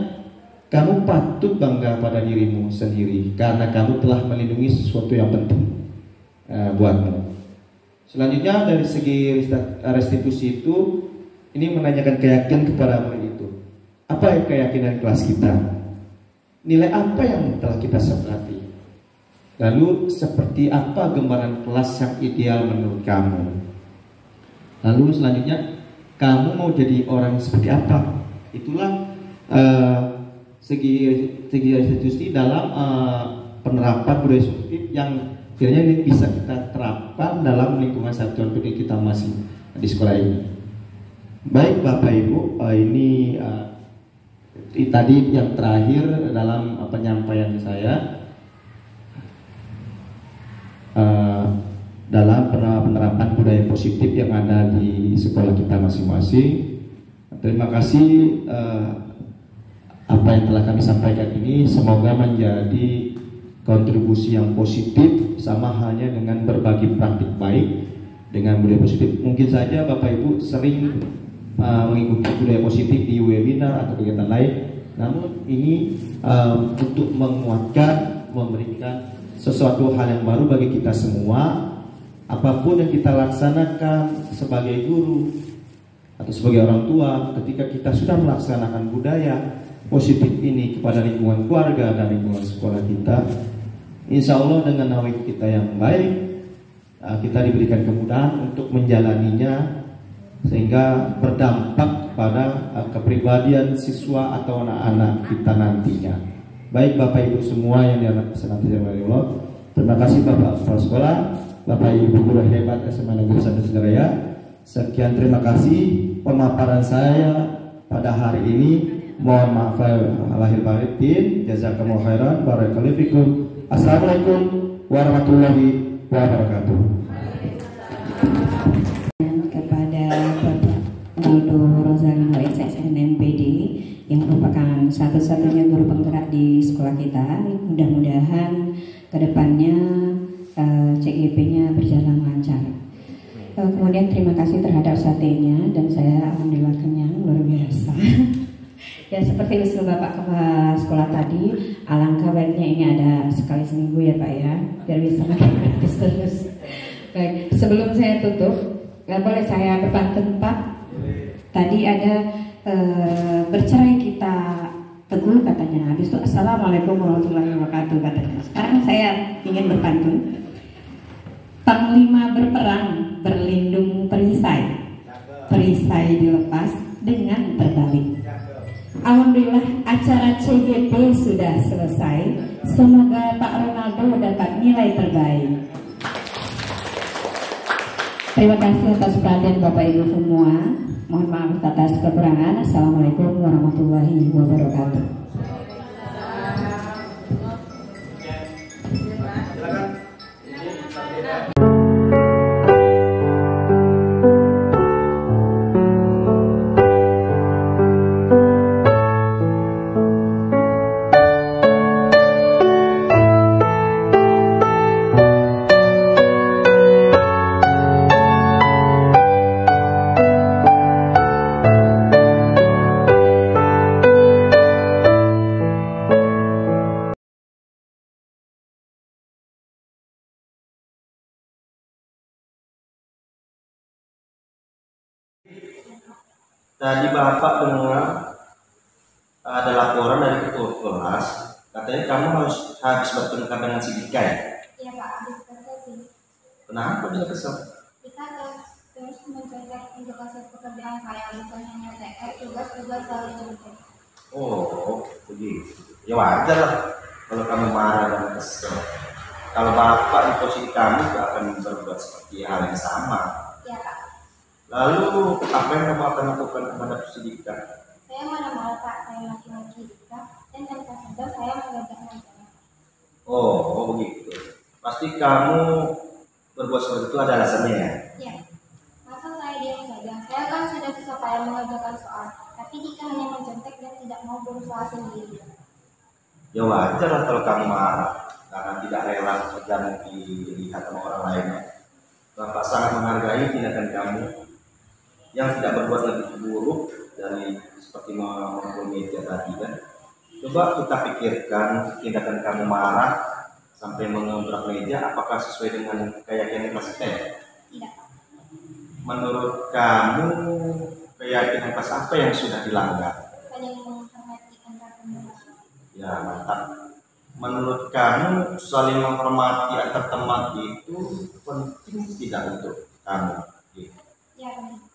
kamu patut bangga pada dirimu sendiri karena kamu telah melindungi sesuatu yang penting buatmu. Selanjutnya dari segi restitusi itu, ini menanyakan keyakinan kepada murid itu. Apa keyakinan kelas kita? Nilai apa yang telah kita sepakati? Lalu seperti apa gambaran kelas yang ideal menurut kamu? Lalu selanjutnya, kamu mau jadi orang seperti apa? Itulah segi restitusi dalam penerapan budaya positif yang kiranya ini bisa kita terapkan dalam lingkungan satuan pendidik kita masih di sekolah ini. Baik Bapak Ibu, ini tadi yang terakhir dalam penyampaian saya dalam penerapan budaya positif yang ada di sekolah kita masing-masing. Terima kasih apa yang telah kami sampaikan ini, semoga menjadi kontribusi yang positif, sama halnya dengan berbagi praktik baik dengan budaya positif. Mungkin saja Bapak Ibu sering mengikuti budaya positif di webinar atau kegiatan lain, namun ini untuk menguatkan, memberikan sesuatu hal yang baru bagi kita semua. Apapun yang kita laksanakan sebagai guru atau sebagai orang tua, ketika kita sudah melaksanakan budaya positif ini kepada lingkungan keluarga dan lingkungan sekolah kita, insya Allah dengan nawai kita yang baik, kita diberikan kemudahan untuk menjalaninya, sehingga berdampak pada kepribadian siswa atau anak-anak kita nantinya. Baik Bapak Ibu semua yang dirahmati Allah, terima kasih Bapak Kepala Sekolah, Bapak Ibu guru hebat SMA Negeri 1 Sejaraya. Sekian, terima kasih pemaparan saya pada hari ini. Mohon maaf lahir batin. Jazakumullah khairan. Barakallahu fikum. Assalamualaikum warahmatullahi wabarakatuh. Aldo Rosalino SSN MPD yang merupakan satu-satunya guru penggerak di sekolah kita. Mudah-mudahan kedepannya CGP-nya berjalan lancar. Kemudian terima kasih terhadap satenya, dan saya alhamdulillah kenyang luar biasa. Ya seperti usul Bapak Kepala Sekolah tadi, alangkah baiknya ini ada sekali seminggu ya Pak ya, biar bisa makin praktis terus. Baik, sebelum saya tutup, boleh saya berpantun Pak? Tadi ada bercerai kita teguh katanya, habis itu assalamualaikum warahmatullahi wabarakatuh katanya. Sekarang saya ingin berpantun. Panglima berperang berlindung perisai, perisai dilepas dengan terbalik. Alhamdulillah acara CGP sudah selesai. Semoga Pak Ronaldo dapat nilai terbaik. Terima kasih atas perhatian Bapak Ibu semua. Mohon maaf atas kekurangan. Assalamualaikum warahmatullahi wabarakatuh. Tadi Bapak dengar ada laporan dari ketua kelas, katanya kamu habis bertengkar dengan si Dika ya? Iya Pak, habis kesel sih. Kenapa bisa kesel? mengingatkan saya bukan hanya TR, tugas-tugas selalu contek. Oh, begitu. Ya wajar lah kalau kamu marah dan kesel. Kalau bapak di posisi kamu juga akan berbuat seperti hal yang sama. Ya Pak. Lalu apa yang kamu akan lakukan kepada si Dika? Saya marah-marah Pak, saya maki-maki Dika, dan tanpa sadar saya mengajak mengajarnya. Oh, begitu. Pasti kamu berbuat seperti itu ada alasannya ya? Ya. Masa saya diam saja? Saya kan sudah susah payah mengerjakan soal, tapi Dika hanya mencontek dan tidak mau berusaha sendiri. Ya wajar lah kalau kamu marah karena tidak rela pekerjaan dilihat sama orang lainnya. Bapak sangat menghargai tindakan kamu yang tidak berbuat lebih buruk dari seperti memukul meja tadi kan. Coba kita pikirkan tindakan kamu marah sampai mengebrak meja, apakah sesuai dengan keyakinan kelas kita ya? Tidak. Menurut kamu keyakinan kelas apa yang sudah dilanggar? Saling menghormati antar teman. Ya mantap. Menurut kamu saling menghormati antar teman itu penting tidak untuk kamu? Ya Pak.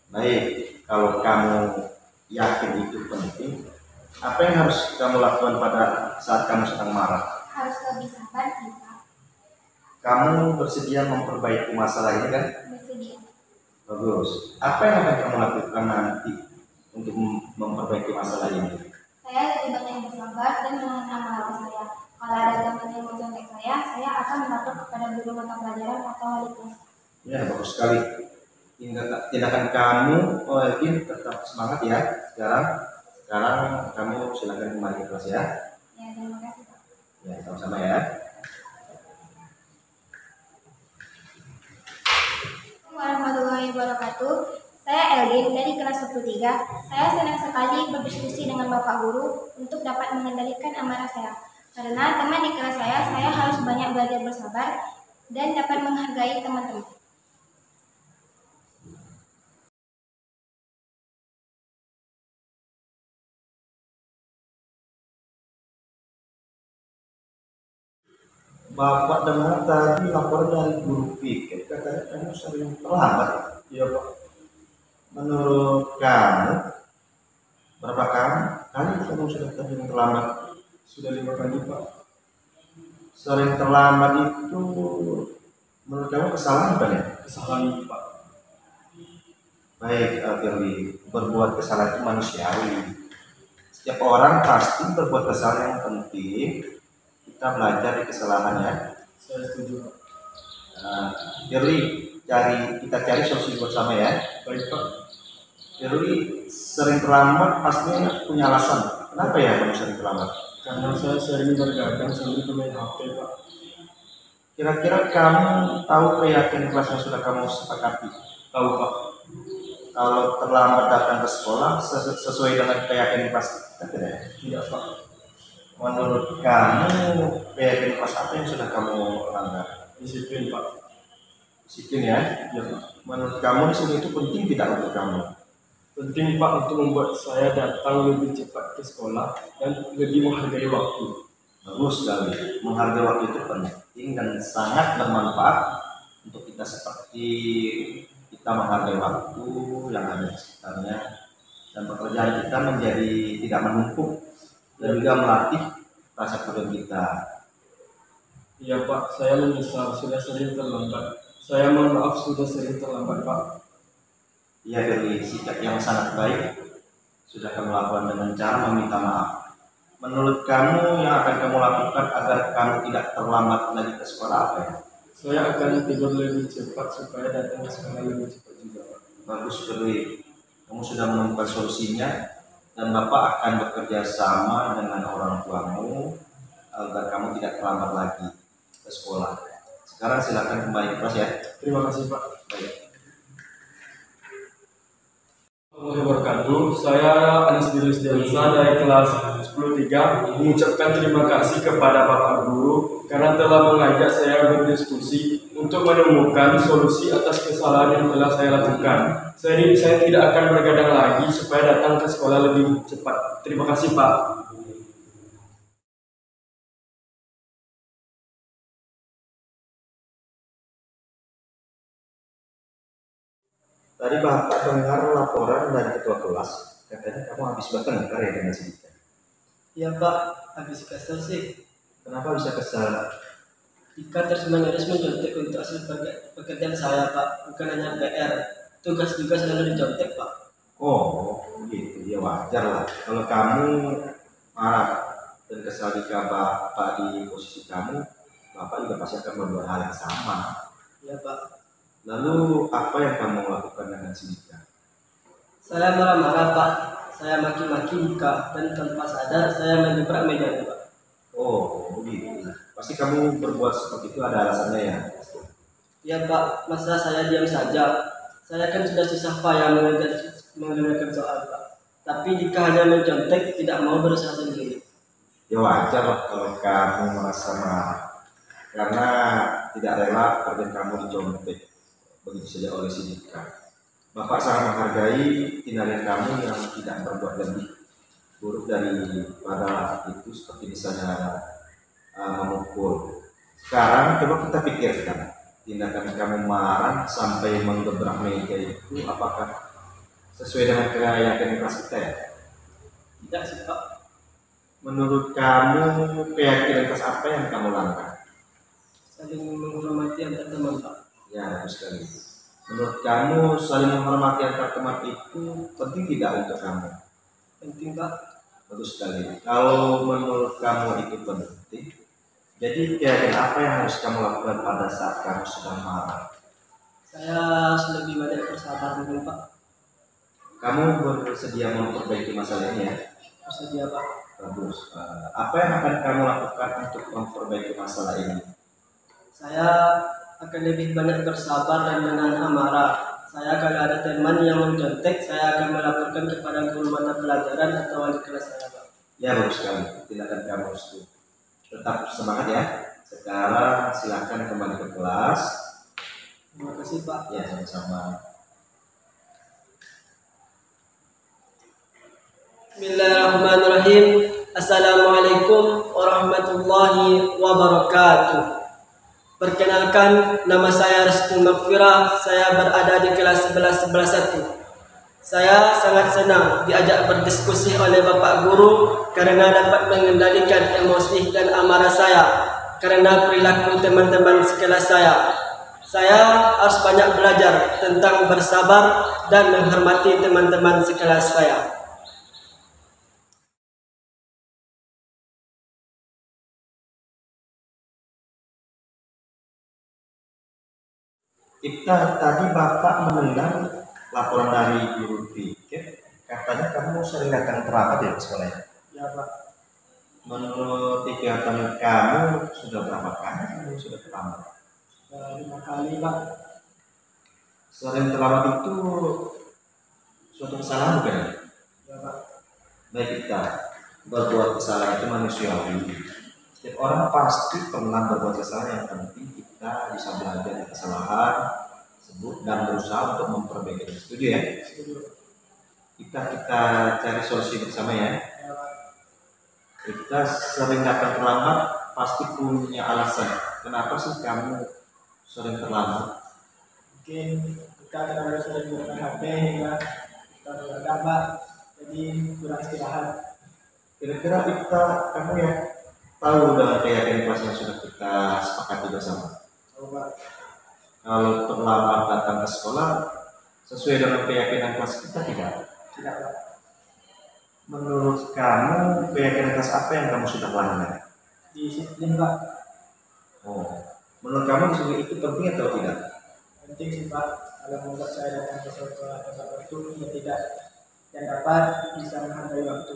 Baik, kalau kamu yakin itu penting, apa yang harus kamu lakukan pada saat kamu sedang marah? Harus lebih sabar kita. Kamu bersedia memperbaiki masalah ini kan? Bersedia. Bagus. Apa yang akan kamu lakukan nanti untuk memperbaiki masalah ini? Saya lebih banyak bersabar dan menahan amarah saya. Kalau ada teman yang mencontek saya akan melapor kepada guru mata pelajaran atau wali kelas. Ya, bagus sekali. Tindakan kamu, Elvin, tetap semangat ya. Sekarang kamu silakan kembali ke kelas ya. Ya, terima kasih Pak. Ya, sama-sama ya. Assalamualaikum warahmatullahi wabarakatuh. Saya Eldin dari kelas 13. Saya senang sekali berdiskusi dengan Bapak Guru untuk dapat mengendalikan amarah saya. Karena teman di kelas saya harus banyak belajar bersabar dan dapat menghargai teman-teman. Bapak dengar tadi laporan dari guru piket, katanya kamu sering terlambat. Iya Pak. Menurut kamu, berapa kali kamu sudah sering terlambat? Sudah 5 kali Pak. Sering terlambat itu menurut kamu kesalahan apa ya? Kesalahan Pak. Baik, Firly, berbuat kesalahan itu manusiawi. Setiap orang pasti berbuat kesalahan, yang penting kita belajar dari kesalahannya. Saya setuju Pak. Firly, kita cari solusi bersama ya. Baik Pak. Firly sering terlambat pastinya punya alasan. Kenapa ya kamu sering terlambat? Karena saya sering berdagang sambil bermain HP Pak. Kira-kira kamu tahu keyakinan kelas yang sudah kamu sepakati? Tahu Pak. Kalau terlambat datang ke sekolah sesuai dengan keyakinan kelas kita tidak ya? Tidak Pak. Menurut kamu keyakinan kelas apa yang sudah kamu langgar? Disiplin Pak. Disiplin ya? Ya Pak. Menurut kamu disiplin itu penting tidak untuk kamu? Penting Pak untuk membuat saya datang lebih cepat ke sekolah dan lebih menghargai waktu. Bagus sekali. Menghargai waktu itu penting dan sangat bermanfaat untuk kita, seperti kita menghargai waktu yang ada di sekitarnya dan pekerjaan kita menjadi tidak menumpuk dan juga melatih rasa peduli kita. Iya Pak, saya menyesal sudah sering terlambat. Saya mohon maaf sudah sering terlambat Pak. Ia dari sikap yang sangat baik sudah kamu lakukan dengan cara meminta maaf. Menurut kamu yang akan kamu lakukan agar kamu tidak terlambat lagi ke sekolah apa ya? Saya akan tidur lebih cepat supaya datang ke sekolah lebih cepat juga Pak. Bagus sekali. Kamu sudah menemukan solusinya dan Bapak akan bekerja sama dengan orang tuamu agar kamu tidak terlambat lagi ke sekolah. Sekarang silakan kembali ke kelas ya. Terima kasih Pak. Baik. Assalamualaikum wabarakatuh. Saya Anas Dilusdiansa dari kelas 10-3 mengucapkan terima kasih kepada Bapak Guru karena telah mengajak saya berdiskusi untuk menemukan solusi atas kesalahan yang telah saya lakukan. Saya tidak akan bergadang lagi supaya datang ke sekolah lebih cepat. Terima kasih Pak. Tadi Bapak dengar laporan dari ketua kelas, katanya kamu habis bertengkar ya dengan si Dika. Iya Pak, habis kesel sih. Kenapa bisa kesal? Dika terus-menerus mencontek untuk hasil pekerjaan saya Pak, bukan hanya PR. Tugas juga selalu dicontek Pak. Oh, gitu. Ya wajar lah. Kalau kamu marah dan kesal jika Bapak di posisi kamu, Bapak juga pasti akan membuat hal yang sama. Iya Pak. Lalu apa yang kamu lakukan dengan si Dika? Saya marah-marah Pak. Saya maki-maki Dika dan tanpa sadar saya menjebrak mejanya Pak. Oh, begitu. Pasti kamu berbuat seperti itu ada alasannya ya? Iya Pak, masa saya diam saja? Saya kan sudah susah payah mengerjakan soal Pak. Tapi Dika hanya mencontek, tidak mau berusaha sendiri. Ya wajar lah kalau kamu merasa marah. Karena tidak rela pekerjaan kamu dicontek begitu saja oleh si Dika. Bapak sangat menghargai tindakan kamu yang tidak berbuat lebih buruk daripada itu, seperti misalnya memukul. Sekarang coba kita pikirkan, tindakan kamu marah sampai menggebrak meja itu apakah sesuai dengan keyakinan kelas kita ya? Tidak sih Pak. Menurut kamu keyakinan kelas apa yang kamu langgar? Saling menghormati antar teman Pak. Ya, bagus sekali. Menurut kamu saling menghormati antar teman itu penting tidak untuk kamu? Penting Pak. Bagus sekali. Kalau menurut kamu itu penting, jadi keyakinan apa yang harus kamu lakukan pada saat kamu sedang marah? Saya harus lebih banyak bersabar mungkin Pak. Kamu bersedia memperbaiki masalah ini ya? Bersedia Pak. Bagus. Apa yang akan kamu lakukan untuk memperbaiki masalah ini? Saya akan lebih banyak bersabar dan menahan amarah. Saya kalau ada teman yang mencontek, saya akan melaporkan kepada guru mata pelajaran atau wali kelas saya Pak. Ya, bagus sekali. Tindakan kamu itu. Tetap semangat ya. Sekarang silakan kembali ke kelas. Terima kasih Pak. Ya, sama-sama. Bismillahirrahmanirrahim. Assalamualaikum warahmatullahi wabarakatuh. Perkenalkan, nama saya Restu Makfirah. Saya berada di kelas 11-11-1. Saya sangat senang diajak berdiskusi oleh Bapak Guru karena dapat mengendalikan emosi dan amarah saya karena perilaku teman-teman sekelas saya. Saya harus banyak belajar tentang bersabar dan menghormati teman-teman sekelas saya. Tadi Bapak mendengar laporan dari guru tiket, katanya kamu sering datang terlambat ya ke sekolah ya? Ya Pak. Menurut kegiatan kamu sudah berapa kali kamu sudah terlambat? 5 kali Pak. Sering terlambat itu suatu kesalahan bukan? Ya Pak. Baik, kita berbuat kesalahan itu manusiawi. Setiap orang pasti pernah berbuat kesalahan, yang penting kita bisa belajar dari kesalahan tersebut dan berusaha untuk memperbaiki. Setuju ya? Setuju. Kita cari solusi bersama ya. Kita sering datang terlambat pasti punya alasan. Kenapa sih kamu sering terlambat? Mungkin kita terlalu sering menggunakan HP hingga kita terlambat, jadi kurang istirahat. Kira-kira kamu ya tahu dengan keyakinan kelas yang sudah kita sepakati bersama? Coba. Kalau terlambat datang ke sekolah sesuai dengan keyakinan kelas kita tidak? Tidak Pak. Menurut kamu keyakinan kelas apa yang kamu sudah pelanggar? Disiplin Pak. Oh, menurut kamu disiplin itu penting atau tidak? Penting sih Pak. Kalau membuat saya datang ke sekolah tepat waktu ya tidak, dan dapat bisa menghargai waktu.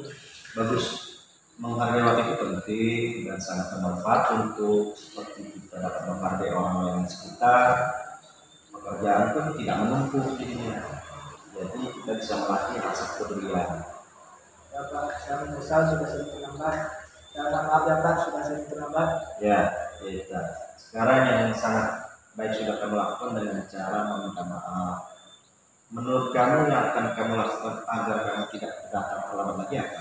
Bagus. Menghargai waktu itu penting dan sangat bermanfaat untuk seperti kita dapat menghargai orang lain di sekitar. Pekerjaan pun tidak menumpuk dirinya, jadi kita bisa melatih rasa kepedulian. Ya Pak, saya menyesal sudah sering terlambat. Dan maaf ya Pak, sudah sering terlambat. Ya, kita. Sekarang yang sangat baik sudah kamu lakukan dengan cara meminta maaf. Menurut kamu yang akan kamu lakukan agar kamu tidak datang terlambat lagi apa?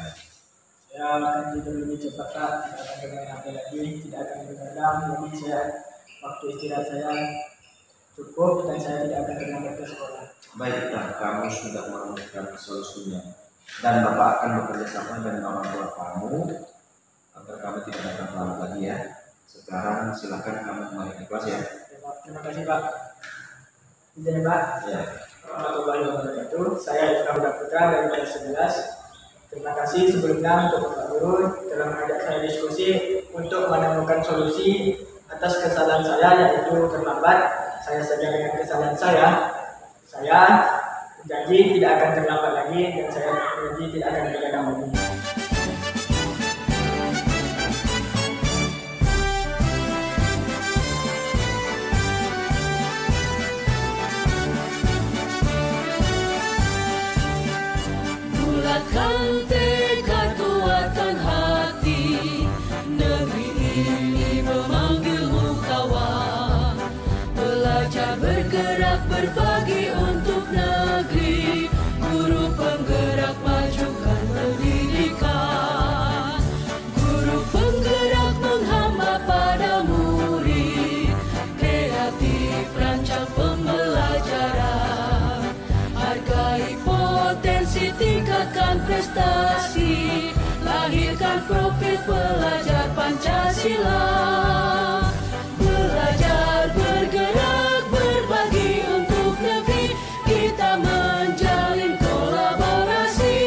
Saya akan tidur lebih cepat Pak, tidak akan bermain HP lagi, tidak akan begadang, jadi waktu istirahat saya cukup dan saya tidak akan terlambat ke sekolah. Baiklah, kamu sudah menemukan solusinya, dan Bapak akan bekerja sama dengan orang tua kamu agar kamu tidak datang terlambat lagi ya. Sekarang silakan kamu kembali ke kelas ya. Terima kasih Pak. Izin Pak. Ya. Warahmatullahi wabarakatuh. Saya Ifrah Putra dari kelas 11. Terima kasih sebelumnya untuk Bapak Guru telah mengajak saya diskusi untuk menemukan solusi atas kesalahan saya, yaitu terlambat. Saya sadar dengan kesalahan saya. Saya janji tidak akan terlambat lagi, dan saya janji tidak akan begadang lagi. Bulatkan tekad, kuatkan hati, negeri ini memanggilmu kawan. Belajar, bergerak, berbagi untuk negeri, guru penggerak majukan pendidikan. Guru penggerak menghamba pada murid, kreatif rancang pembelajaran. Hargai potensi, tingkatkan prestasi, lahirkan profil pelajar Pancasila. Belajar, bergerak, berbagi untuk negeri, kita menjalin kolaborasi.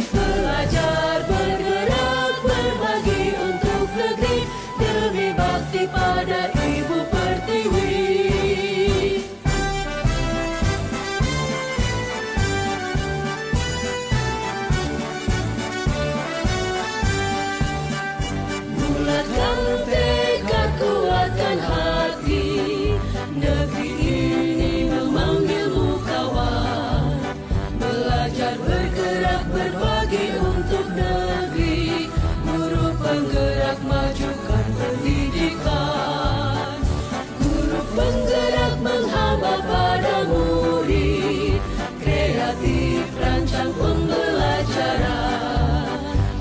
Belajar, bergerak, berbagi untuk negeri, demi bakti pada Ibu Pertiwi. Bulatkan tekad, kuatkan hati, negeri ini memanggilmu kawan. Belajar, bergerak, berbagi untuk negeri, guru penggerak majukan pendidikan. Guru penggerak menghamba pada murid, kreatif rancang pembelajaran.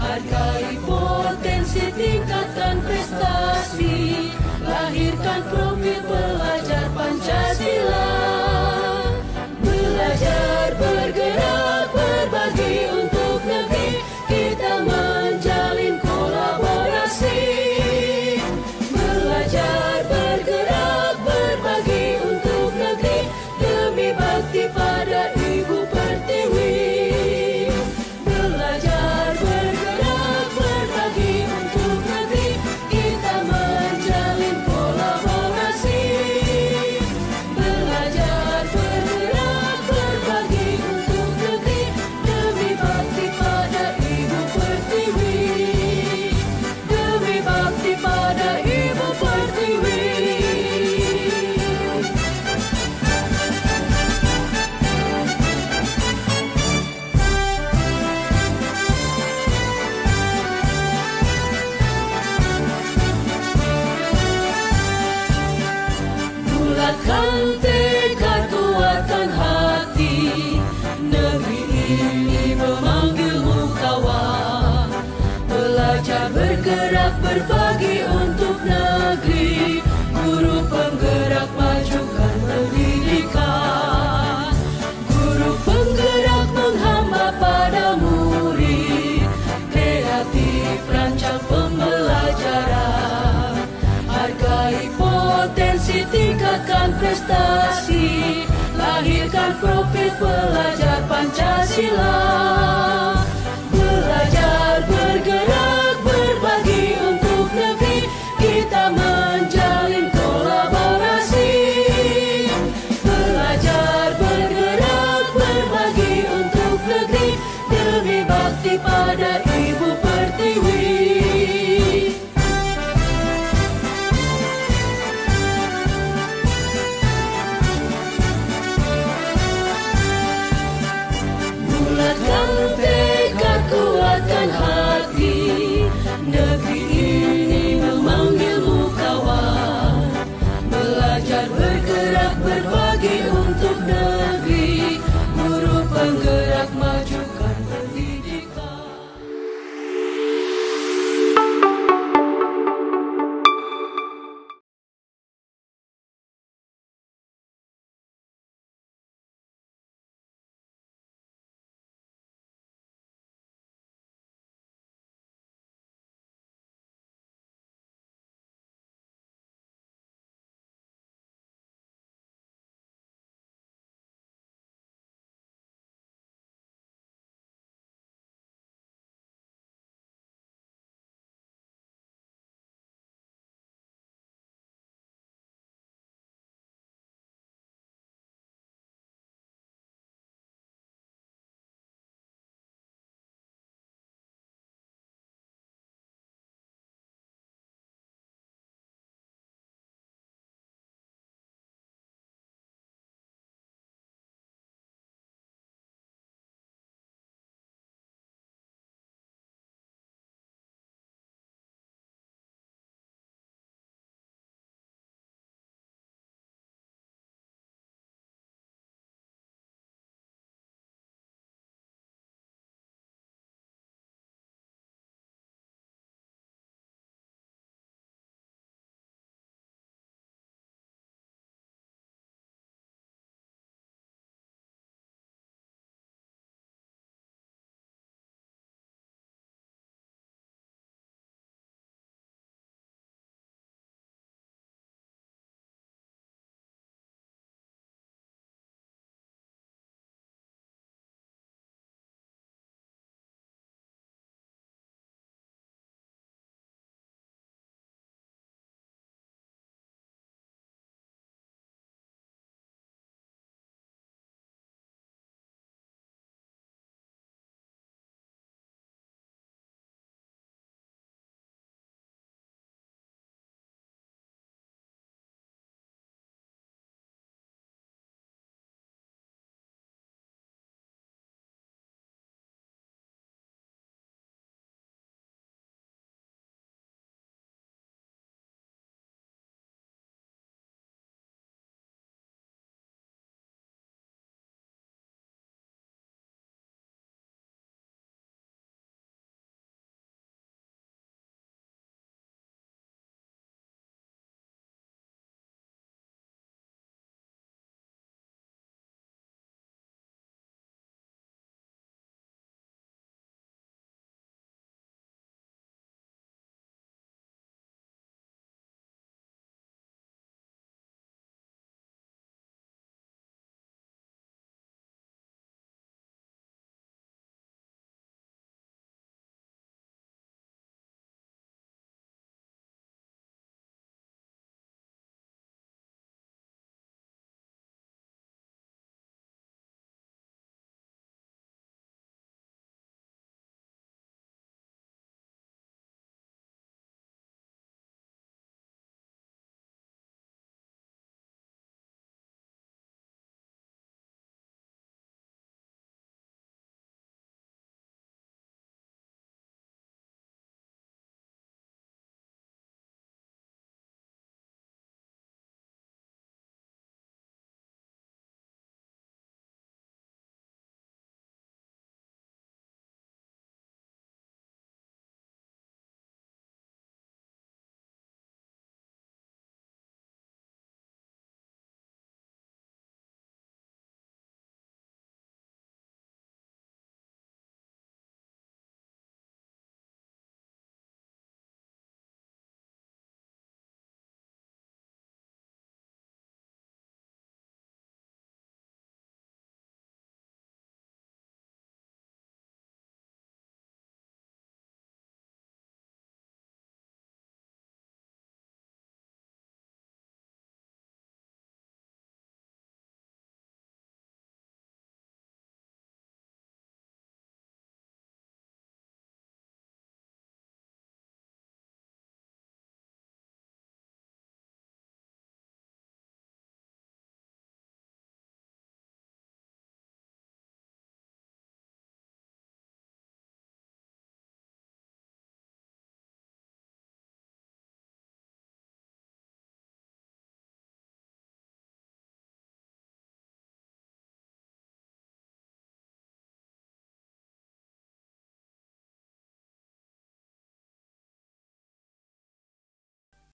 Hargai potensi, tingkatkan prestasi, lahirkan profil pelajar Pancasila. Belajar, bergerak, berbagi untuk negeri, kita menjalin kolaborasi. Belajar, bergerak, berbagi untuk negeri, demi bakti pada Ibu Pertiwi. Belajar, bergerak, berbagi untuk negeri, kita menjalin kolaborasi. Belajar, bergerak, berbagi untuk negeri, demi bakti pada Ibu Pertiwi. Demi bakti pada Ibu Pertiwi. Bulatkan tekad, kuatkan hati, negeri ini memanggilmu kawan. Belajar, bergerak, berbagi untuk negeri, guru penggerak majukan pendidikan. Guru penggerak menghamba pada murid, kreatif rancang pembelajaran. Hargai potensi, tingkatkan prestasi, lahirkan profil pelajar Pancasila.